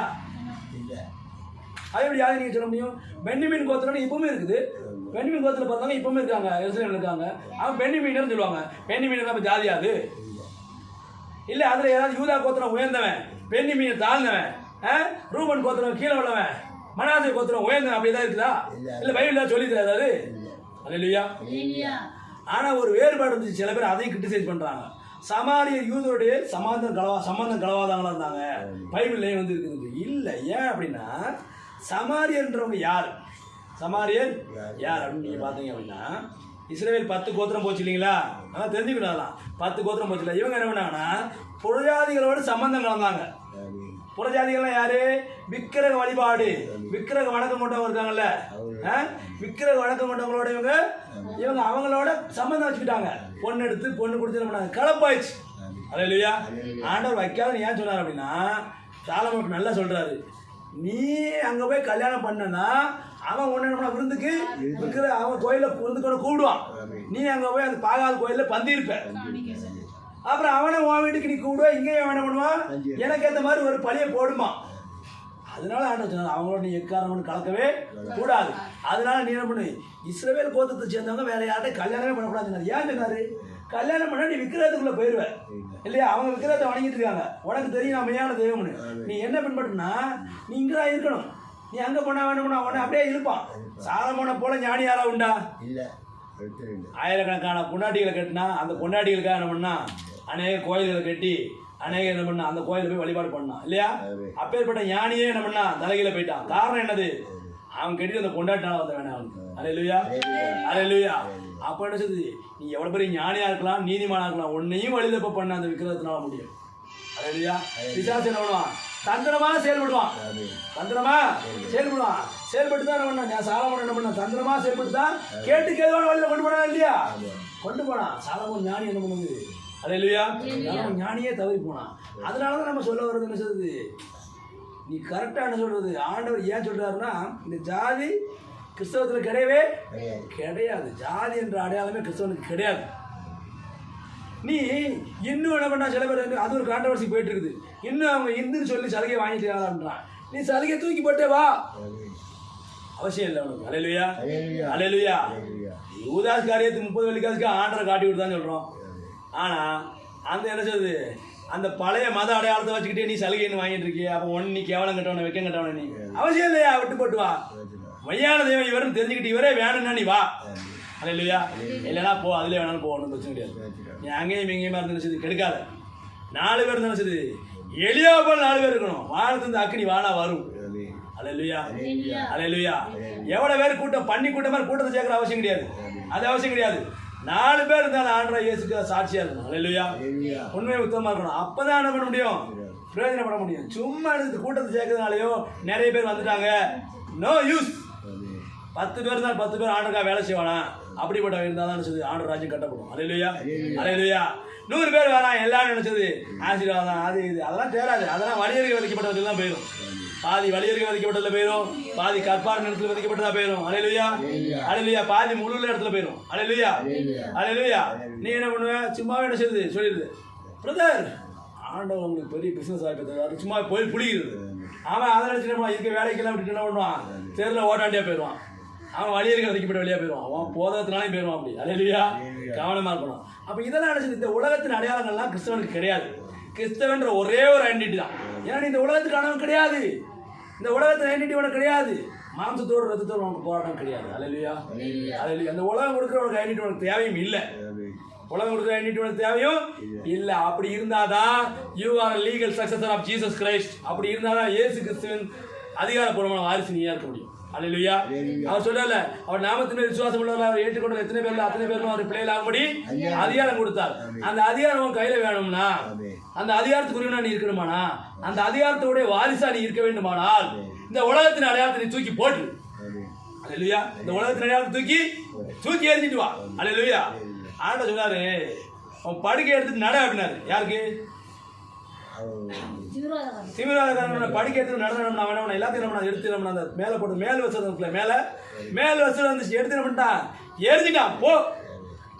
அது எப்படி ஜாதி நீங்கள் சொல்ல முடியும்? பென்னிமீன் கோத்திரம்னு இப்பவுமே இருக்குது. பென்னிமீன் கோத்திரம் பார்த்தவங்க இப்பவுமே இருக்காங்க, எருசலேம்ல இருக்காங்க. அவன் பென்னிமீனர்னு சொல்லுவாங்க. பென்னிமீனர் அப்போ ஜாதியாது இல்லை. அதில் ஏதாவது யூதா கோத்திரம் உயர்ந்தவன், பென்னிமீன் தாழ்ந்தவன், ரூபன் கோத்திரம் கீழே உள்ளவன், மனாசே கோத்திரம் உயர்ந்தவன், அப்படிதான் இருக்குதா? இல்லை பைபிள் சொல்லி தராது. அல்லேலூயா. ஆனா ஒரு வேறுபாடு இருந்துச்சு, சில பேர் அதையும் கிரிட்டிசைஸ் பண்றாங்க. சமாரியர் யூதருடைய சம்பந்தம் கலவாதவங்களா இருந்தாங்க, பைபிள்லயே வந்து இருக்குது. இல்லை, ஏன் அப்படின்னா சமாரியன்றவங்க யார்? சமாரியர் யார் அப்படின்னு நீங்க பாத்தீங்க அப்படின்னா, இஸ்ரவேல் 10 கோத்திரம் போச்சு இல்லைங்களா? அதான் தெரிஞ்சுக்கிட்டாங்களாம். 10 கோத்திரம் போச்சு இல்லை. இவங்க என்ன பண்ணாங்கன்னா புறஜாதிகளோடு சம்பந்தம் கலந்தாங்க. புறஜாதிகள்லாம் யாரு? விக்கிரக வழிபாடு, விக்கிரக வணக்கம் கொண்டவங்க இருக்காங்கல்ல, விக்கிரக வணக்கம் கொண்டவங்களோட இவங்க அவங்களோட சம்பந்தம் வச்சுக்கிட்டாங்க. பொண்ணு எடுத்து பொண்ணு கொடுத்து என்ன பண்ணாங்க, கலப்பாயிடுச்சு. அல்லேலூயா. ஆண்டவர் வைக்காத ஏன் சொன்னார் அப்படின்னா, சாலமோன் நல்லா சொல்றாரு, நீ அங்க போய் கல்யாணம் பண்ணனா அவன் ஒண்ணு என்ன விருந்துக்கு விக்கிற அவன் கோயில விருந்துக்கு கூப்பிடுவான். நீ அங்க போய் அந்த பாகால் கோயில பந்தி இருப்ப. அப்புறம் அவனை உன் வீட்டுக்கு நீ கூப்பிடுவா, இங்கேயும் என்ன பண்ணுவான், எனக்கு ஏற்ற மாதிரி ஒரு பழியை போடுமா. அதனால ஆண்டவர் சொன்னார், அவங்களோட நீ எக்காரணம் கலக்கவே கூடாது. அதனால நீ என்ன பண்ணு, இஸ்ரவேல் கோத்திரத்தை சேர்ந்தவங்க வேற யார்கிட்ட கல்யாணமே பண்ணக்கூடாதுன்னு ஏன் சொன்னாரு? கல்யாணம் பண்ணா நீ விக்கிரகத்துக்குள்ள போயிருவ இல்லையா? அவங்க விக்கிரகத்தை வணங்கிட்டு இருக்காங்க, உனக்கு தெரியும் நான் மெய்யான தெய்வம்னு. நீ என்ன பின்பற்றினா நீ இங்கதான் இருக்கணும். நீ அங்க போனா வேணும்னா உடனே அப்படியே இருப்பான். சாலமோனை போல ஞானி யாரா உண்டா? ஆயிரக்கணக்கான பொண்டாட்டிகளை கட்டினா அந்த பொண்டாட்டிகளுக்காக என்ன பண்ணா, அநேக கோயில்களை கட்டி அநேக என்ன பண்ணா அந்த கோயில போய் வழிபாடு பண்ணான் இல்லையா? அப்பேற்பட்ட ஞானியே என்ன பண்ணா தலைகீழ போயிட்டான். காரணம் என்னது? அவன் கட்டி அந்த பொண்டாட்டினால வந்த வேணாம் அவனுக்கு. அல்லேலூயா, அல்லேலூயா. அப்ப என்ன சொல்லுது, நீ எவ்வளவு பெரிய ஞானியா இருக்கலாம், நீதிமானா இருக்கலாம், உன்னையும் வழி தப்ப பண்ண அந்த விக்கிரகத்தினால முடியும். அல்லேலூயா. பிசாசு என்ன பண்ணுவான்? தந்திரமா செயல்படுவான், தந்திரமா செயல்படுவான். செயல்பட்டு தான் என்ன பண்ணான் சாலமோன், என்ன பண்ணான் தந்திரமா செயல்பட்டு தான் கேட்டு கேள்வான வழியில கொண்டு போனா இல்லையா? கொண்டு போனான். சாலமோன் ஞானி என்ன பண்ணுது? அல்லேலூயா. ஞானியே தவறி போனான். அதனாலதான் நம்ம சொல்ல வர்றது என்ன சொல்றது, நீ கரெக்டா என்ன சொல்றது, ஆண்டவர் ஏன் சொல்றாருன்னா, இந்த ஜாதி கிறிஸ்தவத்துல கிடையவே கிடையாது. ஜாதி என்ற அடையாளமே கிறிஸ்தவனுக்கு கிடையாது. நீ இன்னும் என்ன பண்ணா, சில பேர் அது ஒரு கான்ட்ரவர்சி போயிட்டு இருக்குது, இன்னும் அவங்க இந்துன்னு சொல்லி சலுகையை வாங்கிட்டு இருக்காங்கன்றான். நீ சலுகையை தூக்கி போட்டே வா, அவசியம் இல்லை உனக்கு. அல்லேலூயா, அல்லேலூயா. யூதாஸ் காரியத்துக்கு 30 வெள்ளிக்காசுக்கு ஆண்டரை காட்டி விட்டுதான் சொல்றோம். ஆனா அந்த என்ன சொல்றது, அந்த பழைய மத அடையாளத்தை வச்சுக்கிட்டே நீ சலுகைன்னு வாங்கிட்டு இருக்கிய, அப்போ ஒன்னு நீ கேவலம் கட்டவன வைக்க கட்டவன நீ அவசியம் இல்லையா? விட்டு போட்டு வா. மையான தெய்வம் இவருன்னு தெரிஞ்சுக்கிட்டு இவரே வேணும்னா நீ வா. அல்லேலூயா. இல்லைன்னா போ, அதுல வேணாலும் போ, ஒன்றும் பிரச்சனை கிடையாது. நீ அங்கேயும் இங்கேயுமா இருந்து கெடுக்காத. 4 பேர் நினைச்சது எளியா போல 4 பேர் இருக்கணும். வானத்து இந்த அக்கினி வானா வரும். அல்லேலூயா, அல்லேலூயா. எவ்வளவு பேர் கூட்டம் பண்ணி கூட்டம் மாதிரி கூட்டத்தை சேர்க்கிற அவசியம் கிடையாது, அது அவசியம் கிடையாது. 4 பேர் இருந்தாலும் ஆண்டவராகிய இயேசுக்கு சாட்சியா இருக்கணும். அல்லேலூயா. உண்மையை உத்தமமா இருக்கணும். அப்பதான் என்ன பண்ண முடியும், பிரயோஜனப்பட முடியும். சும்மா எடுத்து கூட்டத்தை சேர்க்கறதுனாலயோ நிறைய பேர் வந்துட்டாங்க, நோ யூஸ். 10 பேர் தான் 10 பேர் ஆண்டவருக்காக வேலை செய்வானா, அப்படிப்பட்ட இருந்தால் தான் நினைச்சது ஆண்டவர் ராஜ்யம் கட்டப்படும். அல்லேலூயா, அல்லேலூயா. 100 பேர் வேணாம் எல்லாரும் நினைச்சது ஆசீர்வாதம் அது இது அதெல்லாம் தேராது. அதெல்லாம் வலியர்கள் விதிக்கப்பட்டதுல தான் போயிடும். பாதி வலியர்கள் விதிக்கப்பட்டதுல போயிடும், பாதி கற்பார் இடத்துல விதிக்கப்பட்டதா போயிடும். அல்லேலூயா, அல்லேலூயா. பாதி முழு இடத்துல போயிடும். அல்லேலூயா, அல்லேலூயா. நீ என்ன பண்ணுவ, சும்மாவே என்ன செய்யுது சொல்லிடுது, பிரதர் ஆண்டவர் உங்களுக்கு பெரிய பிசினஸ் ஆகிட்டு சும்மா போய் புளிகிறது. அவன் அதை நினைச்சு இருக்க வேலைக்கெல்லாம் விட்டுட்டு என்ன பண்ணுவான், தேர்தலில் ஓட்டாண்டியா போயிடுவான். அவன் வழியர்கள் விதிக்கப்பட்ட வழியா போயிடுவான், அவன் போதத்தினாலே போயிடுவான். அப்படி அல்லேலூயா, கவனமா இருக்கணும். அப்ப இதெல்லாம் நினைச்சது, இந்த உலகத்தின் அடையாளங்கள்லாம் கிறிஸ்தவனுக்கு கிடையாது. கிறிஸ்தவன்ற ஒரே ஒரு ஐடென்டிட்டி தான். ஏன்னா இந்த உலகத்துக்கு ஆனவன் கிடையாது, இந்த உலகத்தின் ஐடென்டிட்டி உனக்கு கிடையாது. மாம்சத்தோடு ரத்தத்தோடு உனக்கு போராட்டம் கிடையாது. அல்லேலூயா, அல்லேலூயா. அந்த உலகம் கொடுக்குற உனக்கு ஐடென்டி உனக்கு தேவையும் இல்லை. உலகம் கொடுக்குற ஐடென்டி உனக்கு தேவையும் இல்லை. அப்படி இருந்தாதான் you are legal successor of Jesus Christ. அப்படி இருந்தாதான் இயேசு கிறிஸ்துவின் அதிகாரப்பூர்வமான வாரிசு நீயா இருக்க முடியும். அல்லேலூயா. அவர் சொல்லல, அவர் நாமத்தின் மேல் விசுவாசம் உள்ளவர்கள் அவர் ஏற்றுக்கொண்ட எத்தனை பேர்ல அத்தனை பேரும் அவர் பிள்ளைகளாகும்படி அதிகாரம் கொடுத்தார். அந்த அதிகாரம் உன் கையில வேணும்னா, அந்த அதிகாரத்துக்குரியவனா நீ இருக்கணுமானா, அந்த அதிகாரத்தோட வாரிசா நீ இருக்க வேண்டுமானால் இந்த உலகத்தின் அடையாளத்தை நீ தூக்கி போட்டு, அல்லேலூயா, இந்த உலகத்தின் அடையாளத்தை தூக்கி எறிஞ்சிட்டு வா. அல்லேலூயா. ஆண்டவர் சொன்னாரு, அவன் படுக்கை எடுத்துட்டு நட அப்படின்னாரு. யாருக்கு? திமிராதக்காரன் படுக்கை எடுத்து நடனம். அவன் எல்லாத்தையும் நம்ம எடுத்து நம்ம அந்த மேலே போட்டு மேல் வசதி இருக்குல்ல, மேல் வசதி வந்துச்சு, எடுத்து என்ன பண்ணிட்டான்? எரிஞ்சிட்டான். போ.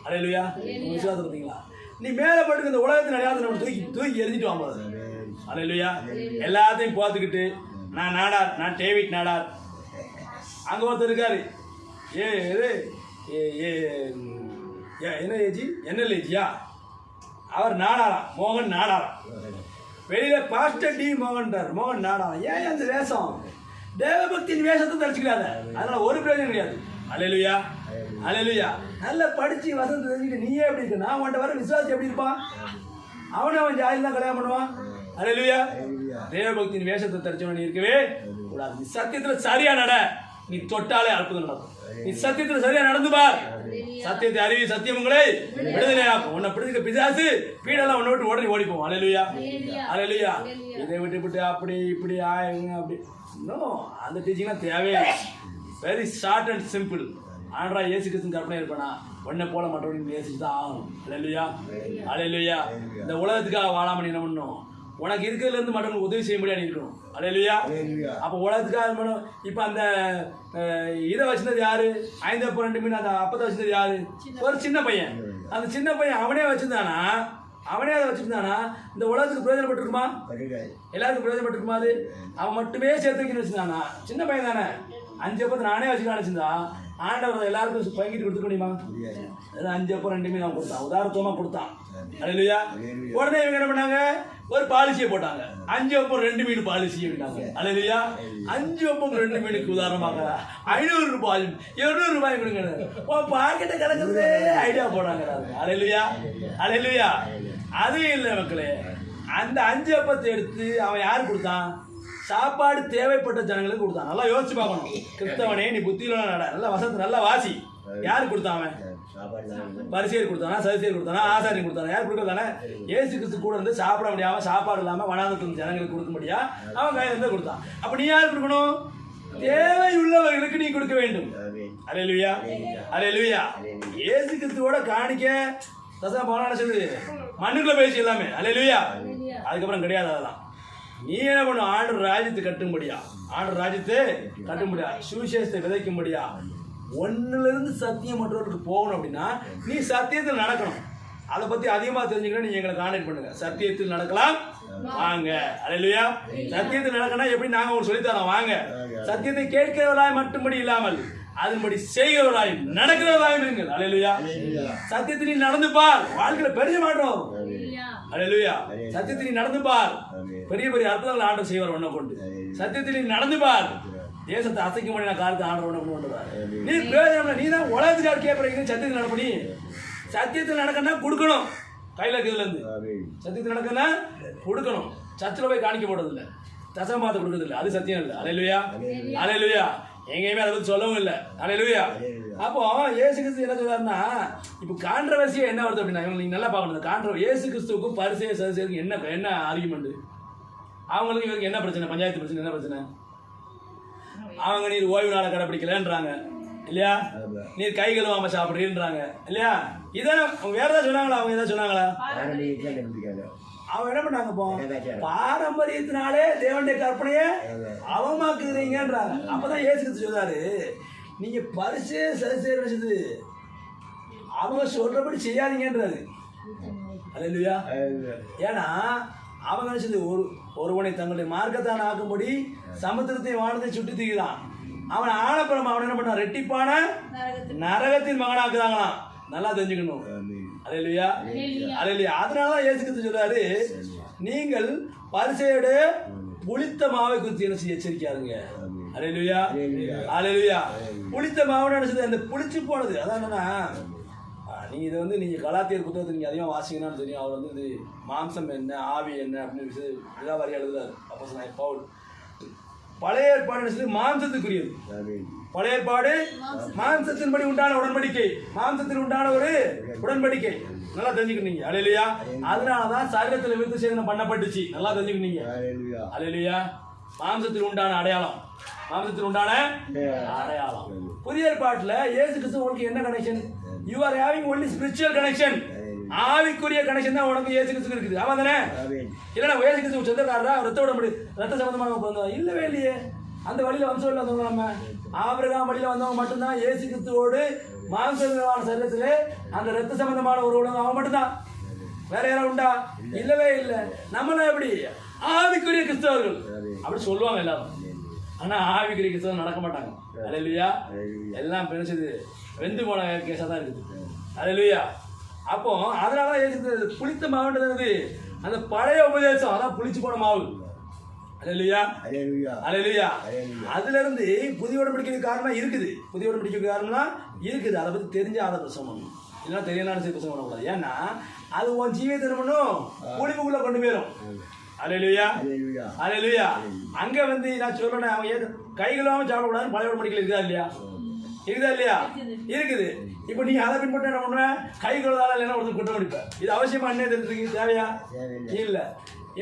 அல்லேலூயா. விசுவாசம் பார்த்தீங்களா? நீ மேலே போட்டு இந்த உலகத்தின் அடையாளத்தை நம்ம தூக்கி எரிஞ்சிட்டு வாங்க. அல்லேலூயா. எல்லாத்தையும் பார்த்துக்கிட்டு நான் நாடார், நான் டேவிட் நாடார். அங்கே ஒருத்தர் இருக்காரு, என்ன ஏஜி, NLAGயா, அவர் நாடாராம், மோகன் நாடாராம். வெளியில பாஸ்டர் டி மோகன்றார், மோகன் நாடாராம். ஏன் அந்த வேஷம்? தேவபக்தியின் வேஷத்தை தரிச்சுக்கிறாத, அதனால ஒரு பிரயோஜனம் கிடையாது. அல்லேலூயா, அல்லேலூயா. நல்லா படிச்சு வசந்த் தெரிஞ்சுக்கிட்டு நீயே எப்படி இருக்க, நான் உன்ட்ட வர விசுவாசி எப்படி இருப்பான்? அவன் ஜாதியில் தான் கல்யாணம் பண்ணுவான். அல்லேலூயா. தேவபக்தியின் வேஷத்தை தரிச்சவன் நீ இருக்கவே கூடாது. நீ சத்தியத்துல சரியா நட, நீ தொட்டாலே அற்புதம் நடக்கும். நீ சத்தியத்துல சரியா நடந்து பார். சத்தியத்தை அறிவி, சத்தியம் உங்களை விடுதலையாக்கும். உன்னை பிடிக்க பிசாசு பீடெல்லாம் உன்னை விட்டு உடனே ஓடிப்போம். அல்லேலூயா, அல்லேலூயா. இதை விட்டு அப்படி இப்படி அப்படி இன்னும் அந்த டீச்சிங்லாம் தேவையே. Very short and simple. ஆண்டரா இயேசு கிறிஸ்து கற்பனை இருப்பானா, உன்னை போல மற்றவங்க நேசிச்சு தான் ஆகணும். அல்லேலூயா, அல்லேலூயா. இந்த உலகத்துக்காக வாழாம என்ன பண்ணணும்? உனக்கு இருக்கிறதுல இருந்து மற்றவங்களுக்கு உதவி செய்ய முடியாது இருக்கணும். அல்லேலூயா. அப்போ உலகத்துக்காக இப்போ அந்த இதை வச்சிருந்தது யாரு? 5 அப்பம் 2 மீன் அந்த அப்பத்தை வச்சிருந்தது யாரு? ஒரு சின்ன பையன். அந்த சின்ன பையன் அவனே வச்சிருந்தானா, அவனே அதை வச்சிருந்தானா இந்த உலகத்துக்கு பிரயோஜனப்பட்டிருக்குமா? எல்லாருக்கும் பிரயோஜனப்பட்டிருக்குமா? அது அவன் மட்டுமே சேர்த்து வைக்கணும்னு வச்சிருந்தானா? சின்ன பையன் தானே. 5 அப்பத்தை நானே வச்சுக்கலாம் வச்சிருந்தா ஆண்டவர் எல்லாருக்கும் பங்கிட்டு கொடுத்துக்க முடியுமா? 5 அப்பம் 2 மீன் அவன் கொடுத்தான், உதாரணத்துவமா கொடுத்தான். அல்லேலூயா. உடனே இவங்க என்ன பண்ணாங்க? ஒரு பாலிசியை போட்டாங்க. 5 அப்பம் 2 மீன் பாலிசியை விட்டாங்க. அல்லேலூயா. 5 அப்பம் 2 மீனுக்கு உதாரணமாக 500 ரூபாய் 200 ரூபாய் கொடுங்க. பாக்கெட்டை கிடக்குறதே ஐடியா போடாங்க. அல்லேலூயா, அல்லேலூயா. அது இல்லை மக்களே. அந்த 5 அப்பத்தை எடுத்து அவன் யாரு கொடுத்தான்? சாப்பாடு தேவைப்பட்ட ஜனங்களுக்கு கொடுத்தான். நல்லா யோசிச்சு பார்க்கணும். கிறிஸ்தவனே, நீ புத்தியில நட, நல்லா வசத்து நல்லா வாசி. யாரு கொடுத்தான்? அவன் பரிசேயர் கொடுத்தானா, சதுசேயர் கொடுத்தானா, ஆசாரியன் கொடுத்தானா? யார் கொடுக்கறதானே? இயேசு கிறிஸ்து கூட இருந்து சாப்பிட முடியாம, சாப்பாடு இல்லாம வனாந்தரத்து ஜனங்களுக்கு கொடுக்க முடியா அவன் கையில இருந்து கொடுத்தான். அப்ப நீ யாரு கொடுக்கணும்? தேவை உள்ளவர்களுக்கு நீ கொடுக்க வேண்டும். அல்லேலூயா, அல்லேலூயா. இயேசு கிறிஸ்துவோட காணிக்க தசம பாகம் செய்து மண்ணுக்குள்ள பேசி எல்லாமே. அல்லேலூயா. அதுக்கப்புறம் கிடையாது. அதெல்லாம் நீ என்ன பண்ணும்? ஆண்டவர் ராஜ்யத்தை கட்டும்படியா, ஆண்டவர் ராஜ்யத்தை கட்டும்படியா, சுவிசேஷத்தை விதைக்கும்படியா, ஒன்னுல இருந்து சத்தியம் மற்றவர்களுக்கு போகணும். அப்படின்னா நீ சத்தியத்தில் நடக்கணும். அதை பத்தி அதிகமா தெரிஞ்சுக்கணும். நீங்க எங்களை கான்டாக்ட் பண்ணுங்க. சத்தியத்தில் நடக்கலாம் வாங்க. அல்லேலூயா. சத்தியத்தில் நடக்கணும் எப்படி நாங்க உங்களுக்கு சொல்லித்தரோம் வாங்க. சத்தியத்தை கேட்கிறவராய் மட்டும்படி இல்லாமல் அதன்படி செய்கிறவராய் நடக்கிறவராய் இருங்கள். அல்லேலூயா. சத்தியத்தில் நீ நடந்து பார், வாழ்க்கையில பெரிய மாற்றம். அல்லேலூயா. சத்தியத்தில் நீ நடந்து பார், பெரிய பெரிய அற்புதங்கள் ஆண்டவர் செய்வார் உன்னை கொண்டு. சத்தியத்தில் நீ நடந்து பார், தேசத்தை அசைக்க முடிய காலத்தை ஆண்டவர் உன்னை கொண்டு வருவார். நீ பிரயோஜனம். நீ தான் உலகத்துக்காக கேட்பறீங்க. சத்தியத்தில் நடப்பணி. சத்தியத்தில் நடக்கணும்னா கொடுக்கணும். கையில் இருக்கிறதுல இருந்து சத்தியத்தில் நடக்கணும்னா கொடுக்கணும். சர்ச்சில் போய் காணிக்க போடுறது இல்லை, தசமாத்த கொடுக்கறது இல்லை. அது சத்தியம் இல்லை. அல்லேலூயா, அல்லேலூயா. எங்கேயுமே அதை பற்றி சொல்லவும் இல்லை. அல்லேலூயா. அப்போ இயேசு கிறிஸ்து என்ன சொல்றாருன்னா, இப்போ கான்ட்ரவர்சியா என்ன வருது அப்படின்னா, நீங்க நல்லா பார்க்கணும். இயேசு கிறிஸ்துவுக்கும் பரிசேயர் சதுசேயருக்கும் என்ன ஆர்குமெண்ட்? அவங்களுக்கு இவருக்கு என்ன பிரச்சனை? பஞ்சாயத்து பிரச்சனை. என்ன பிரச்சனை? அவங்க நீர் ஓய்வு நாளை கடைப்பிடிக்கலன்றாங்க இல்லையா? நீர் கை கழுவாம சாப்பிடுறீன்றாங்க இல்லையா? இதான் வேற ஏதாவது சொன்னாங்களா? அவங்க ஏதாவது சொன்னாங்களா? அவன் என்ன பண்ணாங்க? இப்போ பாரம்பரியத்தினாலே தேவனுடைய கற்பனையை அவமாக்குறீங்கன்றாங்க. அப்பதான் இயேசு கிறிஸ்து சொல்றாரு, நீங்க பரிசேயர் சதுசேயர் வச்சது அவங்க சொல்றபடி செய்யாதீங்கன்றாரு. அல்லேலூயா. ஏன்னா அவங்க நினைச்சது ஒருவனை தங்களுடைய மார்க்கத்தான் ஆக்கும்படி சமுத்திரத்தை வானத்தை சுட்டி தீக்கிறான். அவன் ஆனப்புறம் அவன் என்ன பண்ணான்? ரெட்டிப்பான நரகத்தின் மகனாக்குறாங்களாம். நல்லா தெரிஞ்சுக்கணும். அல்லேலூயா, அல்லேலூயா. அதனாலதான் இயேசு கிறிஸ்து சொல்றாரு, நீங்கள் பரிசேயருடைய புளித்த மாவை குறித்து என்ன செய்ய எச்சரிக்கையாருங்க. அல்லேலூயா அல்லேலூயா. புளித்த மாவு நினைச்சது அந்த புளிச்சு போனது. அதான் என்னன்னா, நீங்க இதை வந்து நீங்க கலாத்தியர் புத்தகத்தை நீங்க அதிகமாக வாசிக்கணும்னு தெரியும். அவர் வந்து இது மாம்சம் என்ன ஆவி என்ன அப்படின்னு விழாவாரி எழுதுறாரு அப்போஸ்தலனாகிய பவுல். பழைய ஏற்பாடு நினைச்சது மாம்சத்துக்குரியது. பழைய ஏற்பாடு மாம்சத்தின்படி உண்டான உடன்படிக்கை, மாம்சத்தில் உண்டான ஒரு உடன்படிக்கை. நல்லா தெரிஞ்சுக்கிட்டீங்க. அல்லேலூயா. அதனாலதான் சரீரத்தில் விருத்த சேதனம் பண்ணப்பட்டுச்சு. நல்லா தெரிஞ்சுக்கிட்டீங்க. அல்லேலூயா. மாம்சத்தில் உண்டான அடையாளம், மாம்சத்தில் உண்டான அடையாளம். புதிய ஏற்பாட்டுல இயேசு கிறிஸ்து உங்களுக்கு என்ன connection? You are having only spiritual connection. ஆவிக்குரிய கனெக்ஷன் தான் உனக்கு இயேசு கிறிஸ்து இருக்குது. ஆமா தானே? இல்லைன்னா இயேசு கிறிஸ்து சொந்தக்காரரா ரத்த சம்பந்தமான இல்லவே இல்லையே. அந்த வழியில வம்சம் வந்தவங்க நம்ம ஆபிரகாம் வழியில வந்தவங்க மட்டும்தான் இயேசு கிறிஸ்துவோடு மாம்சமான சரீரத்திலே அந்த ரத்த சம்பந்தமான ஒரு உலகம் அவன் மட்டும்தான். வேற யாரும் உண்டா? இல்லவே இல்லை. நம்மளாம் எப்படி ஆவிக்குரிய கிறிஸ்தவர்கள் அப்படி சொல்லுவாங்க எல்லாரும். ஆனா ஆவிக்குரிய கிறிஸ்தவர்கள் நடக்க மாட்டாங்க. அல்லேலூயா. எல்லாம் பெருசது வெந்து போன கேஸா தான் இருக்குது. அல்லேலூயா. அப்போ அதனால இயேசு புளித்த மாவுன்றது அந்த பழைய உபதேசம், அதான் புளிச்சு போன மாவு. அல்லேலூயா அல்லேலூயா. அதுல இருந்து புதிய உடன்படிக்கைக்கு காரணம் இருக்குது. புதிய உடன்படிக்கைக்கு காரணம்னா இருக்குது. அதை பத்தி தெரிஞ்ச அதை பிரசவம் பண்ணணும். இல்லைன்னா தெரியலான்னு சரி பிரசவம் பண்ணக்கூடாது. ஏன்னா அது உன் ஜீவியத்தை என்ன பண்ணும்? குளிப்புக்குள்ள கொண்டு போயிடும். அல்லேலூயா அல்லேலூயா. அங்க வந்து நான் சொல்றேன், அவங்க கைகளாம சாப்பிடக்கூடாதுன்னு பழைய உடன்படிக்கையில் இருக்குதா இல்லையா? இருக்குதா இல்லையா? இருக்குது. இப்போ நீ அதை பின்பற்ற என்ன பண்ணுவ? கை கழுதால இல்லைன்னா ஒருத்தர் குற்றம் அடிப்பேன். இது அவசியமா என்ன தெரிஞ்சுருக்கு? தேவையா? இல்லை.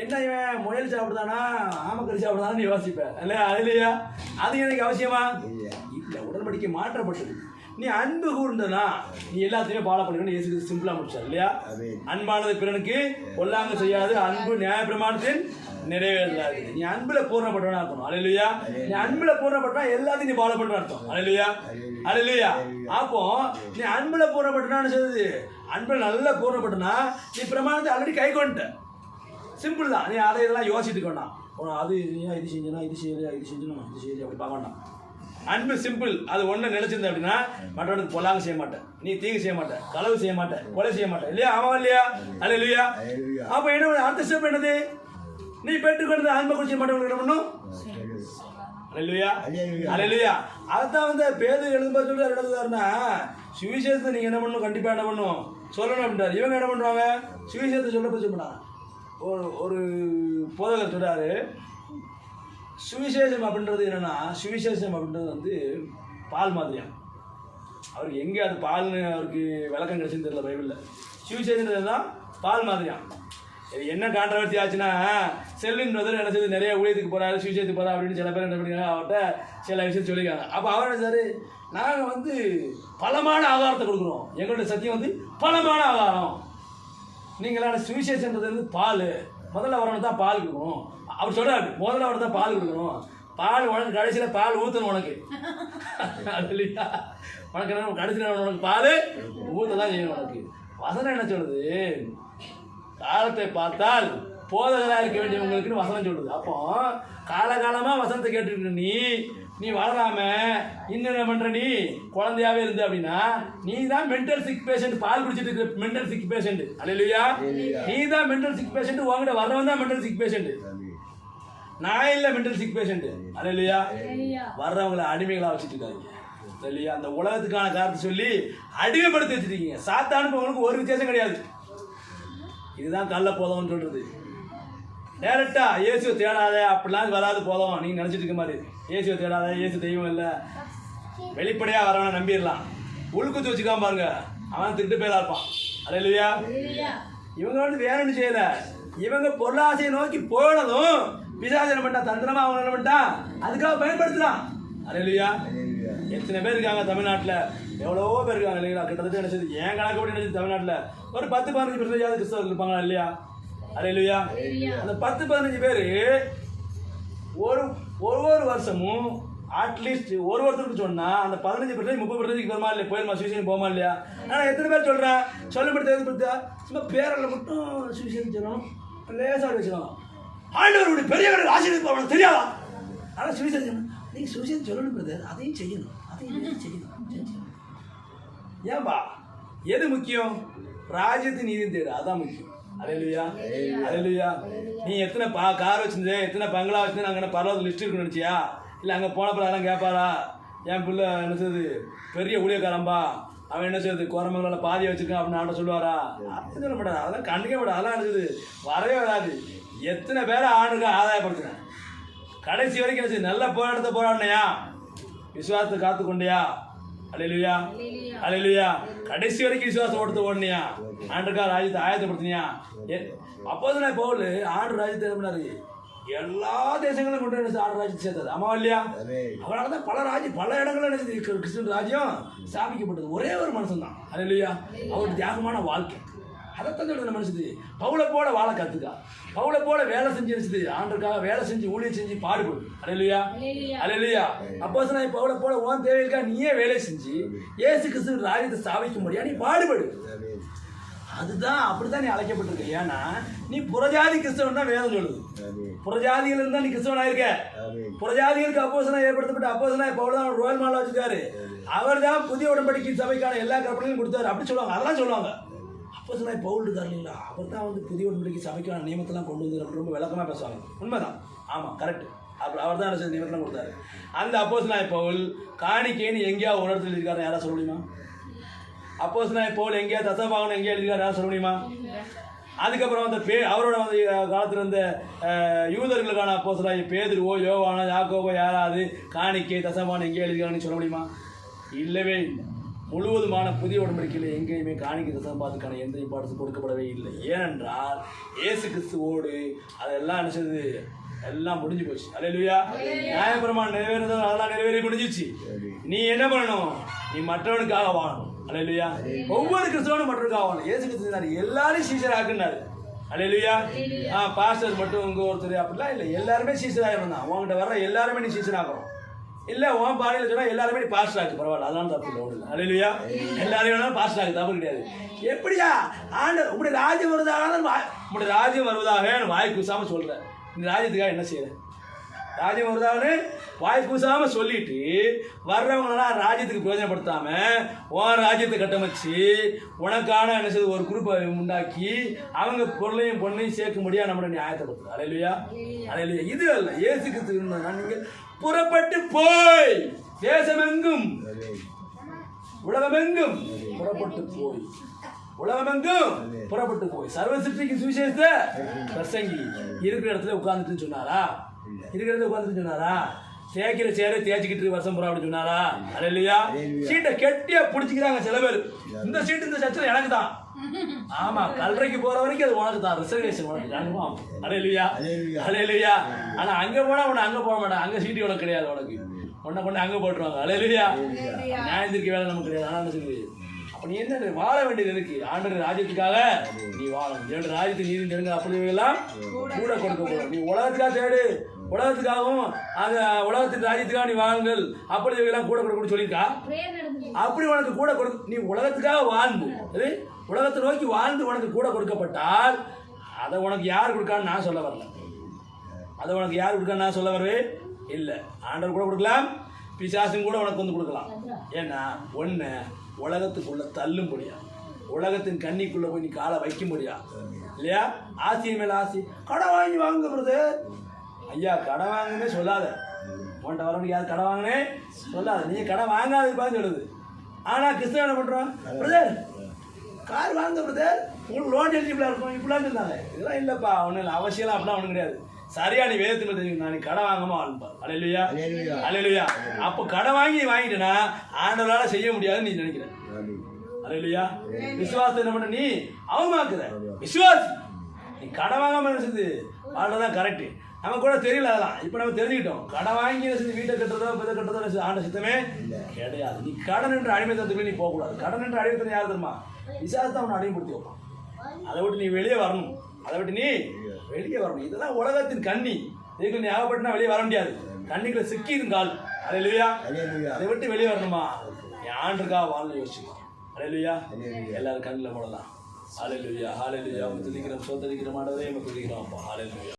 என்ன இவன் முயல் சாப்பிடுதானா ஆமக்கறி சாப்பிடுதானு நீ யோசிப்ப இல்லையா? அதுலையா? அது எனக்கு அவசியமா இல்லை. உடன்படிக்கை மாற்றப்பட்டது. நீ அன்பு கூர்ந்தனா நீ எல்லாத்தையுமே ஃபாலோ பண்ணிக்கணும். இயேசு சிம்பிளா முடிச்சார் இல்லையா? அன்பானது பிறனுக்கு கொல்லாங்க செய்யாது, அன்பு நியாய பிரமாணத்தின் நிறைவேறாது. நீ அன்புல பூர்ணப்பட்டவனா இருக்கணும். அல்லேலூயா. நீ அன்புல பூர்ணப்பட்டா எல்லாத்தையும் நீ ஃபாலோ பண்ற அர்த்தம். அல்லேலூயா அல்லேலூயா. அப்போ நீ அன்புல பூர்ணப்பட்டனான்னு சொல்லுது. அன்புல நல்லா பூர்ணப்பட்டனா நீ பிரமாணத்தை ஆல்ரெடி கை கொண்ட. சிம்பிள் தான். நீ அதை இதெல்லாம் யோசிச்சுட்டு வேண்டாம். அது இது செஞ்சனா இது செய்யலையா, இது செஞ்சனா இது செய்யலையா அப்படி பார்க்க வேண்டாம். அன்பு சிம்பிள். அது ஒன்று நினைச்சிருந்த அப்படின்னா மற்றவனுக்கு பொல்லாங்க செய்ய மாட்டேன், நீ தீங்கு செய்ய மாட்டேன், களவு செய்ய மாட்டேன், கொலை செய்ய மாட்டேன் இல்லையா? ஆமாம் இல்லையா? அல்லேலூயா. அப்போ என்ன அடுத்த ஸ்டெப் என்னது? நீ பெற்றுக்கொண்டு அன்பை குறிச்சு மற்றவங்களுக்கு என்ன பண்ணும்? அல்லேலூயா அல்லேலூயா. அதான் வந்து பேது எழுதும்போது சொல்லி எழுதுதாருன்னா சுவிசேஷத்தை நீங்க என்ன பண்ணணும்? கண்டிப்பா என்ன பண்ணும்? சொல்லணும் அப்படின்றாரு. இவங்க என்ன பண்றாங்க? சுவிசேஷத்தை சொல்ல போய் சொல்றாங்க. ஒரு போதகர் சொல்றாரு, சுவிசேஷம் அப்படின்றது என்னன்னா, சுவிசேஷம் அப்படின்றது வந்து பால் மாதிரியா. அவருக்கு எங்கே அது பால்னு அவருக்கு விளக்கம் கிடைச்சுன்னு தெரியல பைபிளில். சுவிசேஷன்றது தான் பால் மாதிரியா. இது என்ன கான்ட்ரவர்சி ஆச்சுன்னா, செல்வின் பிரதர் என்ன செய்து நிறைய ஊழியத்துக்கு போறாரு, சுவிசேஷத்துக்கு போறா அப்படின்னு சில பேர் என்ன பண்ணிக்கிறாங்க, அவர்கிட்ட சில விஷயம் சொல்லிக்கிறாங்க. அப்போ அவர் என்ன சார், நாங்கள் வந்து பலமான ஆகாரத்தை கொடுக்குறோம், எங்களுடைய சத்தியம் வந்து பலமான ஆகாரம். நீங்களான சுவிசேஷன்றது வந்து பால், முதல்ல வரணும் தான் பால் கொடுக்கணும். அவர் சொல்றாரு, முதல்ல அவர் தான் பால் கொடுக்கணும். பால் உனக்கு கடைசியில் பால் ஊற்றணும் உனக்கு. அது இல்லையா? உனக்கு என்ன கடைசியில் உனக்கு பால் ஊற்ற தான் செய்யணும் உனக்கு. வசனம் என்ன சொல்லுது? காலத்தை பார்த்தால் போதகராக இருக்க வேண்டியவங்களுக்குன்னு வசனம் சொல்லுது. அப்போ காலகாலமாக வசனத்தை கேட்டுக்கிட்டு நீ வளராம இன்னும் என்ன பண்ற? நீ குழந்தையாவே இருந்து அப்படின்னா நீ தான் மென்டல் சிக் பேஷண்ட். பால் குடிச்சிட்டு இருக்கிற மென்டல் சிக் பேஷண்ட். அல்லேலூயா. நீ தான் மென்டல் சிக் பேஷண்ட். உங்ககிட்ட வர்றவன் தான் மென்டல் சிக் பேஷண்ட். நான் இல்லை மென்டல் சிக் பேஷண்ட். அல்லேலூயா. வர்றவங்களை அடிமைகளா வச்சுட்டு இருக்காங்க. இல்லையா? அந்த உலகத்துக்கான காரணத்தை சொல்லி அடிமைப்படுத்தி வச்சுருக்கீங்க. சாத்தானுக்கு உங்களுக்கு ஒரு வித்தியாசம் கிடையாது. இதுதான் கள்ள போதம்னு சொல்றது. டேரக்டா இயேசுவை தேடாத அப்படிலாம் வராது போதும் நீங்க நினைச்சிட்டு இருக்க மாதிரி. இயேசுவை தேடாத, இயேசு தெய்வம் இல்லை, வெளிப்படையா வரவனை நம்பிடலாம். உள்குத்து வச்சுக்காம பாருங்க, அவன் திருட்டு பேரா இருப்பான். அல்லேலூயா. இவங்க வந்து வேற ஒன்றும் செய்யல. இவங்க பொருளாசையை நோக்கி போனதும் பிசாசு பண்ணா தந்திரமா அவங்க என்ன பண்ணிட்டா அதுக்காக பயன்படுத்தலாம். அல்லேலூயா. எத்தனை பேர் இருக்காங்க தமிழ்நாட்டில்? எவ்வளவோ பேர் இருக்காங்க இல்லைங்களா? கிட்டத்தட்ட என்ன செய்யுது, ஏன் கணக்கு படி நினைச்சது தமிழ்நாட்டில் ஒரு 10-15% கிறிஸ்தவர்கள் இருப்பாங்களா இல்லையா? அல்லேலூயா. அந்த 10-15 பேர் ஒவ்வொரு வருஷமும் அட்லீஸ்ட் ஒரு வருஷத்துக்கு சொன்னா அந்த 15% 30% வருமா இல்லையா? போயிருமா சுவிசேஷன் போமா இல்லையா? ஆனால் எத்தனை பேர் சொல்றேன் சொல்லப்படுத்த சும்மா பேரில் மட்டும் சுவிசேஷன் சொல்லணும், லேசாக வச்சுக்கலாம். ஆண்டவருடைய பெரியவர்கள் ஆசீர்வதிப்பாங்க தெரியாதா? ஆனால் சுவிசேஷன் நீங்கள் சுவிசேஷன் சொல்லணும் பிரதர், அதையும் செய்யணும், அதையும் செய்யணும். ஏன்பா எது முக்கியம்? ராஜ்யத்தின் நீதியும் தேடு, அதான் முக்கியம். அல்லேலூயா அல்லேலூயா. நீ எத்தனை கார் வச்சிருந்தே, எத்தனை பங்களா வச்சிருந்தே, நாங்கள் பரவாயில்ல லிஸ்ட் இருக்குன்னு நினச்சியா? இல்லை அங்கே போனப்போ அதெல்லாம் கேட்பாரா? என் பிள்ளை என்ன செய்யுது பெரிய ஊழியக்காரம்பா, அவன் என்ன செய்யுது குரமங்களால் பாதியை வச்சுருக்கான் அப்படின்னு ஆண்ட சொல்லுவாரா? அப்படின்னு சொல்ல மாட்டார். அதெல்லாம் கண்டிக்க மாட்டார். அதெல்லாம் என்ன செய்யுது வரவே வராது. எத்தனை பேரை ஆண்டுக்கு ஆதாயப்படுத்துனேன். கடைசி வரைக்கும் என்ன செய்யுது நல்ல போராட்டத்தை போராடினையா, விசுவாசத்தை காத்துக்கொண்டியா, அல்லேலூயா அல்லேலூயா, கடைசி வரைக்கும் விசுவாசம் ஓட்டத்தை ஓடனியா, ஆண்டுக்கா ராஜ்யத்தை ஆயத்தப்படுத்தினியா. அப்போஸ்தலனாகிய பவுல் ஆண்டு ராஜ்யத்தை என்ன பண்ணாரு? எல்லா தேசங்களும் கொண்டு வந்து ஆண்டு ராஜ்யத்தை சேர்த்தாரு. ஆமா இல்லையா? அவரால் தான் பல இடங்கள்ல என்ன கிறிஸ்துவ ராஜ்யம் ஸ்தாபிக்கப்பட்டது. ஒரே ஒரு மனுஷன் தான். அல்லேலூயா. அவருடைய தியாகமான வாழ்க்கை அதைத்தான் சொல்றது. மனுஷது பவுலை போல வாழ கத்துக்கா, பவுலை போல வேலை செஞ்சு ஆண்டுக்காக வேலை செஞ்சு ஊழியம் செஞ்சு பாடுபடு. அல்லேலூயா அல்லேலூயா. அப்போஸ்தலனாகிய பவுலை போல உன் தேவைக்கா நீயே வேலை செஞ்சு இயேசு கிறிஸ்து ராஜ்யத்தை ஸ்தாபிக்க முடியாது, நீ பாடுபடு. அதுதான் அப்படித்தான் நீ அழைக்கப்பட்டிருக்க. ஏன்னா நீ புறஜாதி கிறிஸ்தவன் தான் வேதம் சொல்லுது. புறஜாதிகள் இருந்தா நீ கிறிஸ்தவனா இருக்க. புறஜாதிகளுக்கு அப்போஸ்தலனாக ஏற்படுத்தப்பட்ட அப்போஸ்தலனாகிய பவுல் தான் ரோயல் மாலை வச்சிருக்காரு. அவர் தான் புதிய உடன்படிக்கை சபைக்கான எல்லா கற்பனையும் கொடுத்தாரு. அப்படி சொல்லுவாங்க, அதெல்லாம் சொல்லுவாங்க. அப்போஸ்தலனாகிய பவுல் இருக்காரு இல்லைங்களா, அவர் தான் வந்து புதிய உடன்படிக்கை சபைக்கான நியமத்தெல்லாம் கொண்டு வந்து ரொம்ப விளக்கமாக பேசுவாங்க. உண்மைதான், ஆமாம், கரெக்ட். அப்படி அவர் தான் என்ன நியமத்தெல்லாம் கொடுத்தாரு. அந்த அப்போஸ்தலனாகிய பவுல் காணிக்கைன்னு எங்கேயாவது ஒரு இடத்துல இருக்காரு, யாராவது சொல்ல முடியுமா? அப்போஸ்தலனாகிய பவுல் எங்கேயா தசபாகனம் எங்கேயா எழுதிக்காரு, யாரும் சொல்ல முடியுமா? அதுக்கப்புறம் அந்த அவரோட வந்து காலத்தில் இருந்த யூதர்களுக்கான அப்போஸ்தலனாகிய பேதுருவோ யோவானோ யாக்கோபோ யாராவது காணிக்கை தசபாகனம் எங்கேயா எழுதிக்காருன்னு சொல்ல முடியுமா? இல்லவே இல்லை. முழுவதுமான புதிய உடன்படிக்கையில் எங்கேயுமே காணிக்கை தசபாகத்துக்கான எந்த இம்பார்ட்டன்ஸ் கொடுக்கப்படவே இல்லை. ஏனென்றால் இயேசு கிறிஸ்துவோடு அதெல்லாம் என்ன செய்யுது, எல்லாம் முடிஞ்சு போச்சு. அல்லேலூயா. நியாயப்பிரமாணம் நிறைவேறது அதெல்லாம் நிறைவேறி முடிஞ்சிச்சு. நீ என்ன பண்ணணும்? நீ மற்றவனுக்காக வாழணும். அல்லேலூயா. ஒவ்வொரு கிறிஸ்தவனும் மற்றவனுக்காக வாழணும். இயேசு கிறிஸ்து எல்லாரும் சீஷராக்குனாரு. அல்லேலூயா. பாஸ்டர் மட்டும் இங்கே ஒருத்தர் அப்படிலாம் இல்லை, எல்லாருமே சீஷராக தான். உங்ககிட்ட வர்ற எல்லாருமே நீ சீஷராகணும். இல்லை உன் பாடியில் சொன்னால் எல்லாருமே நீ பாஸ்டர் ஆக்கு, பரவாயில்ல, அதெல்லாம் தப்பு இல்லை, ஒன்றும் இல்லை. அல்லேலூயா. எல்லாரும் வேணாலும் பாஸ்டர் ஆக்கு, தப்பு கிடையாது. எப்படியா ஆண்டு உங்களுடைய ராஜ்யம் வருவதாக, உங்களுடைய ராஜ்யம் வருவதாக வாய் கூசாமல் சொல்கிறேன். இந்த ராஜ்யத்துக்காக என்ன செய்யறேன்? ராஜ்யம் வருதான்னு வாய் கூசாமல் சொல்லிட்டு வர்றவங்களெல்லாம் ராஜ்யத்துக்கு பிரயோஜனப்படுத்தாம உன் ராஜ்யத்தை கட்டமைச்சு உனக்கான என்ன செய்யுது ஒரு குரூப்பை உண்டாக்கி அவங்க பொருளையும் பொண்ணையும் சேர்க்க முடியாது நம்மளை நீ ஆயத்தப்படுத்து. அல்லேலூயா அல்லேலூயா. இது அல்ல இயேசு கிறிஸ்து. நீங்கள் புறப்பட்டு போய் தேசமெங்கும் உலகமெங்கும் புறப்பட்டு போய், உலகமெங்கும் புறப்பட்டு போய் சர்வ சிருஷ்டிக்கு சுவிசேஷத்தை பிரசங்கி. இருக்கிற இடத்துல உட்கார்ந்துட்டு சொன்னாரா? இருக்கிற இடத்துல உட்கார்ந்துட்டு சொன்னாரா? தேய்க்கிற சேரை தேய்ச்சிக்கிட்டு வருஷம் பூரா அப்படின்னு சொன்னாரா? அல்லேலூயா. சீட்டை கெட்டியா பிடிச்சிக்கிறாங்க சில பேர். இந்த சீட்டு இந்த சர்ச்சில் எனக்கு தான். ஆமா, கல்லறைக்கு போற வரைக்கும் அது உனக்கு தான், ரிசர்வேஷன் உனக்கு அனுபவம். அல்லேலூயா அல்லேலூயா. ஆனா அங்க போனா உன்னை அங்க போக மாட்டான், அங்க சீட்டு உனக்கு கிடையாது, உனக்கு உன்னை கொண்டு அங்க போட்டுருவாங்க. அல்லேலூயா. நியாயத்திற்கு வேலை நமக்கு கிடையாது. ஆனா சொல்லி அப்ப நீ என்ன வாழ வேண்டியது இருக்கு? ஆண்டவர் ராஜ்யத்துக்காக நீ வாழணும். இரண்டு ராஜ்யத்துக்கு நீதி தெரிஞ்ச அப்படி எல்லாம் கூட கொடுக்க போறோம். நீ உலகத்துக்காக தேடு, உலகத்துக்காகவும் அந்த உலகத்தின் ராஜ்யத்துக்காக நீ வாழுங்கள், அப்படி எல்லாம் கூட கொடுக்க சொல்லியிருக்கா? அப்படி உனக்கு கூட கொடுக்க, நீ உலகத்துக்காக வாழ்ந்து உலகத்தை நோக்கி வாழ்ந்து உனக்கு கூட கொடுக்கப்பட்டால் அதை உனக்கு யார் கொடுக்கான்னு நான் சொல்ல வரல. அதை உனக்கு யார் கொடுக்கான்னு நான் சொல்ல வரவே இல்லை. ஆண்டவர் கூட கொடுக்கலாம், பிசாசும் கூட உனக்கு வந்து கொடுக்கலாம். ஏன்னா ஒன்று உலகத்துக்குள்ள தள்ளும் முடியாது, உலகத்தின் கண்ணிக்குள்ள போய் நீ காலை வைக்க முடியாது இல்லையா? ஆசையின் மேல ஆசை. கடை வாங்கி வாங்குறது ஐயா, கடை வாங்குனே சொல்லாத. உன்ட்ட வரவனுக்கு யார் கடை வாங்கினே சொல்லாத. நீ கடை வாங்காதுப்பான்னு சொல்லுது. ஆனால் கிறிஸ்தவன் என்ன பண்ணுறான்? பிரதர் கார் வாங்க பிரதர், உங்களுக்கு லோன் எலிஜிபிளாக இருக்கும் இப்படிலாம் சொன்னாங்க. இதெல்லாம் இல்லைப்பா, ஒன்றும் இல்லை, அவசியம்லாம் அப்படிலாம் ஒன்றும் கிடையாது. சரியா நீ வேதத்தில் தெரியும், நான் நீ கடை வாங்காம வாழ்ப்பா. அல்லேலூயா அல்லேலூயா. அப்போ கடை வாங்கிட்டேன்னா ஆண்டவரால் செய்ய முடியாதுன்னு நீ நினைக்கிற. அல்லேலூயா. விசுவாசத்தை என்ன பண்ண? நீ அவமாக்குற விசுவாசி. நீ கடை வாங்காம நினைச்சது வாழ்றதான் கரெக்டு. நம்ம கூட தெரியல அதெல்லாம். இப்போ நம்ம தெரிஞ்சுக்கிட்டோம். கடை வாங்கி வீட்டை கட்டுறதோ இதை கட்டுறதோ ஆண்ட சித்தமே கிடையாது. நீ கடன் என்ற அடிமைத்தனத்துக்குள்ளே நீ போகக்கூடாது. கடன் என்ற அடிமைத்தனம் யார் தெரியுமா? விசுவாசத்தை அவனை அடிமைப்படுத்தி வைப்பான். அதை விட்டு நீ வெளியே வரணும், அதை விட்டு நீ வெளியே வரணும். இதெல்லாம் உலகத்தின் கண்ணி. இதுக்கு நீ ஆகப்பட்டுனா வெளியே வர முடியாது. கண்ணிக்குள்ள சிக்கியிருந்தால் அல்லேலூயா. அதை விட்டு வெளியே வரணுமா? என் ஆண்டுக்காக வாழ்ந்து யோசிச்சுக்கலாம். அல்லேலூயா. எல்லாரும் கண்ணில் போடலாம். அல்லேலூயா அல்லேலூயா. துதிக்கிறோம், சோதரிக்கிறோம், ஆண்டவரே துதிக்கிறோம். அப்பா அல்லேலூயா.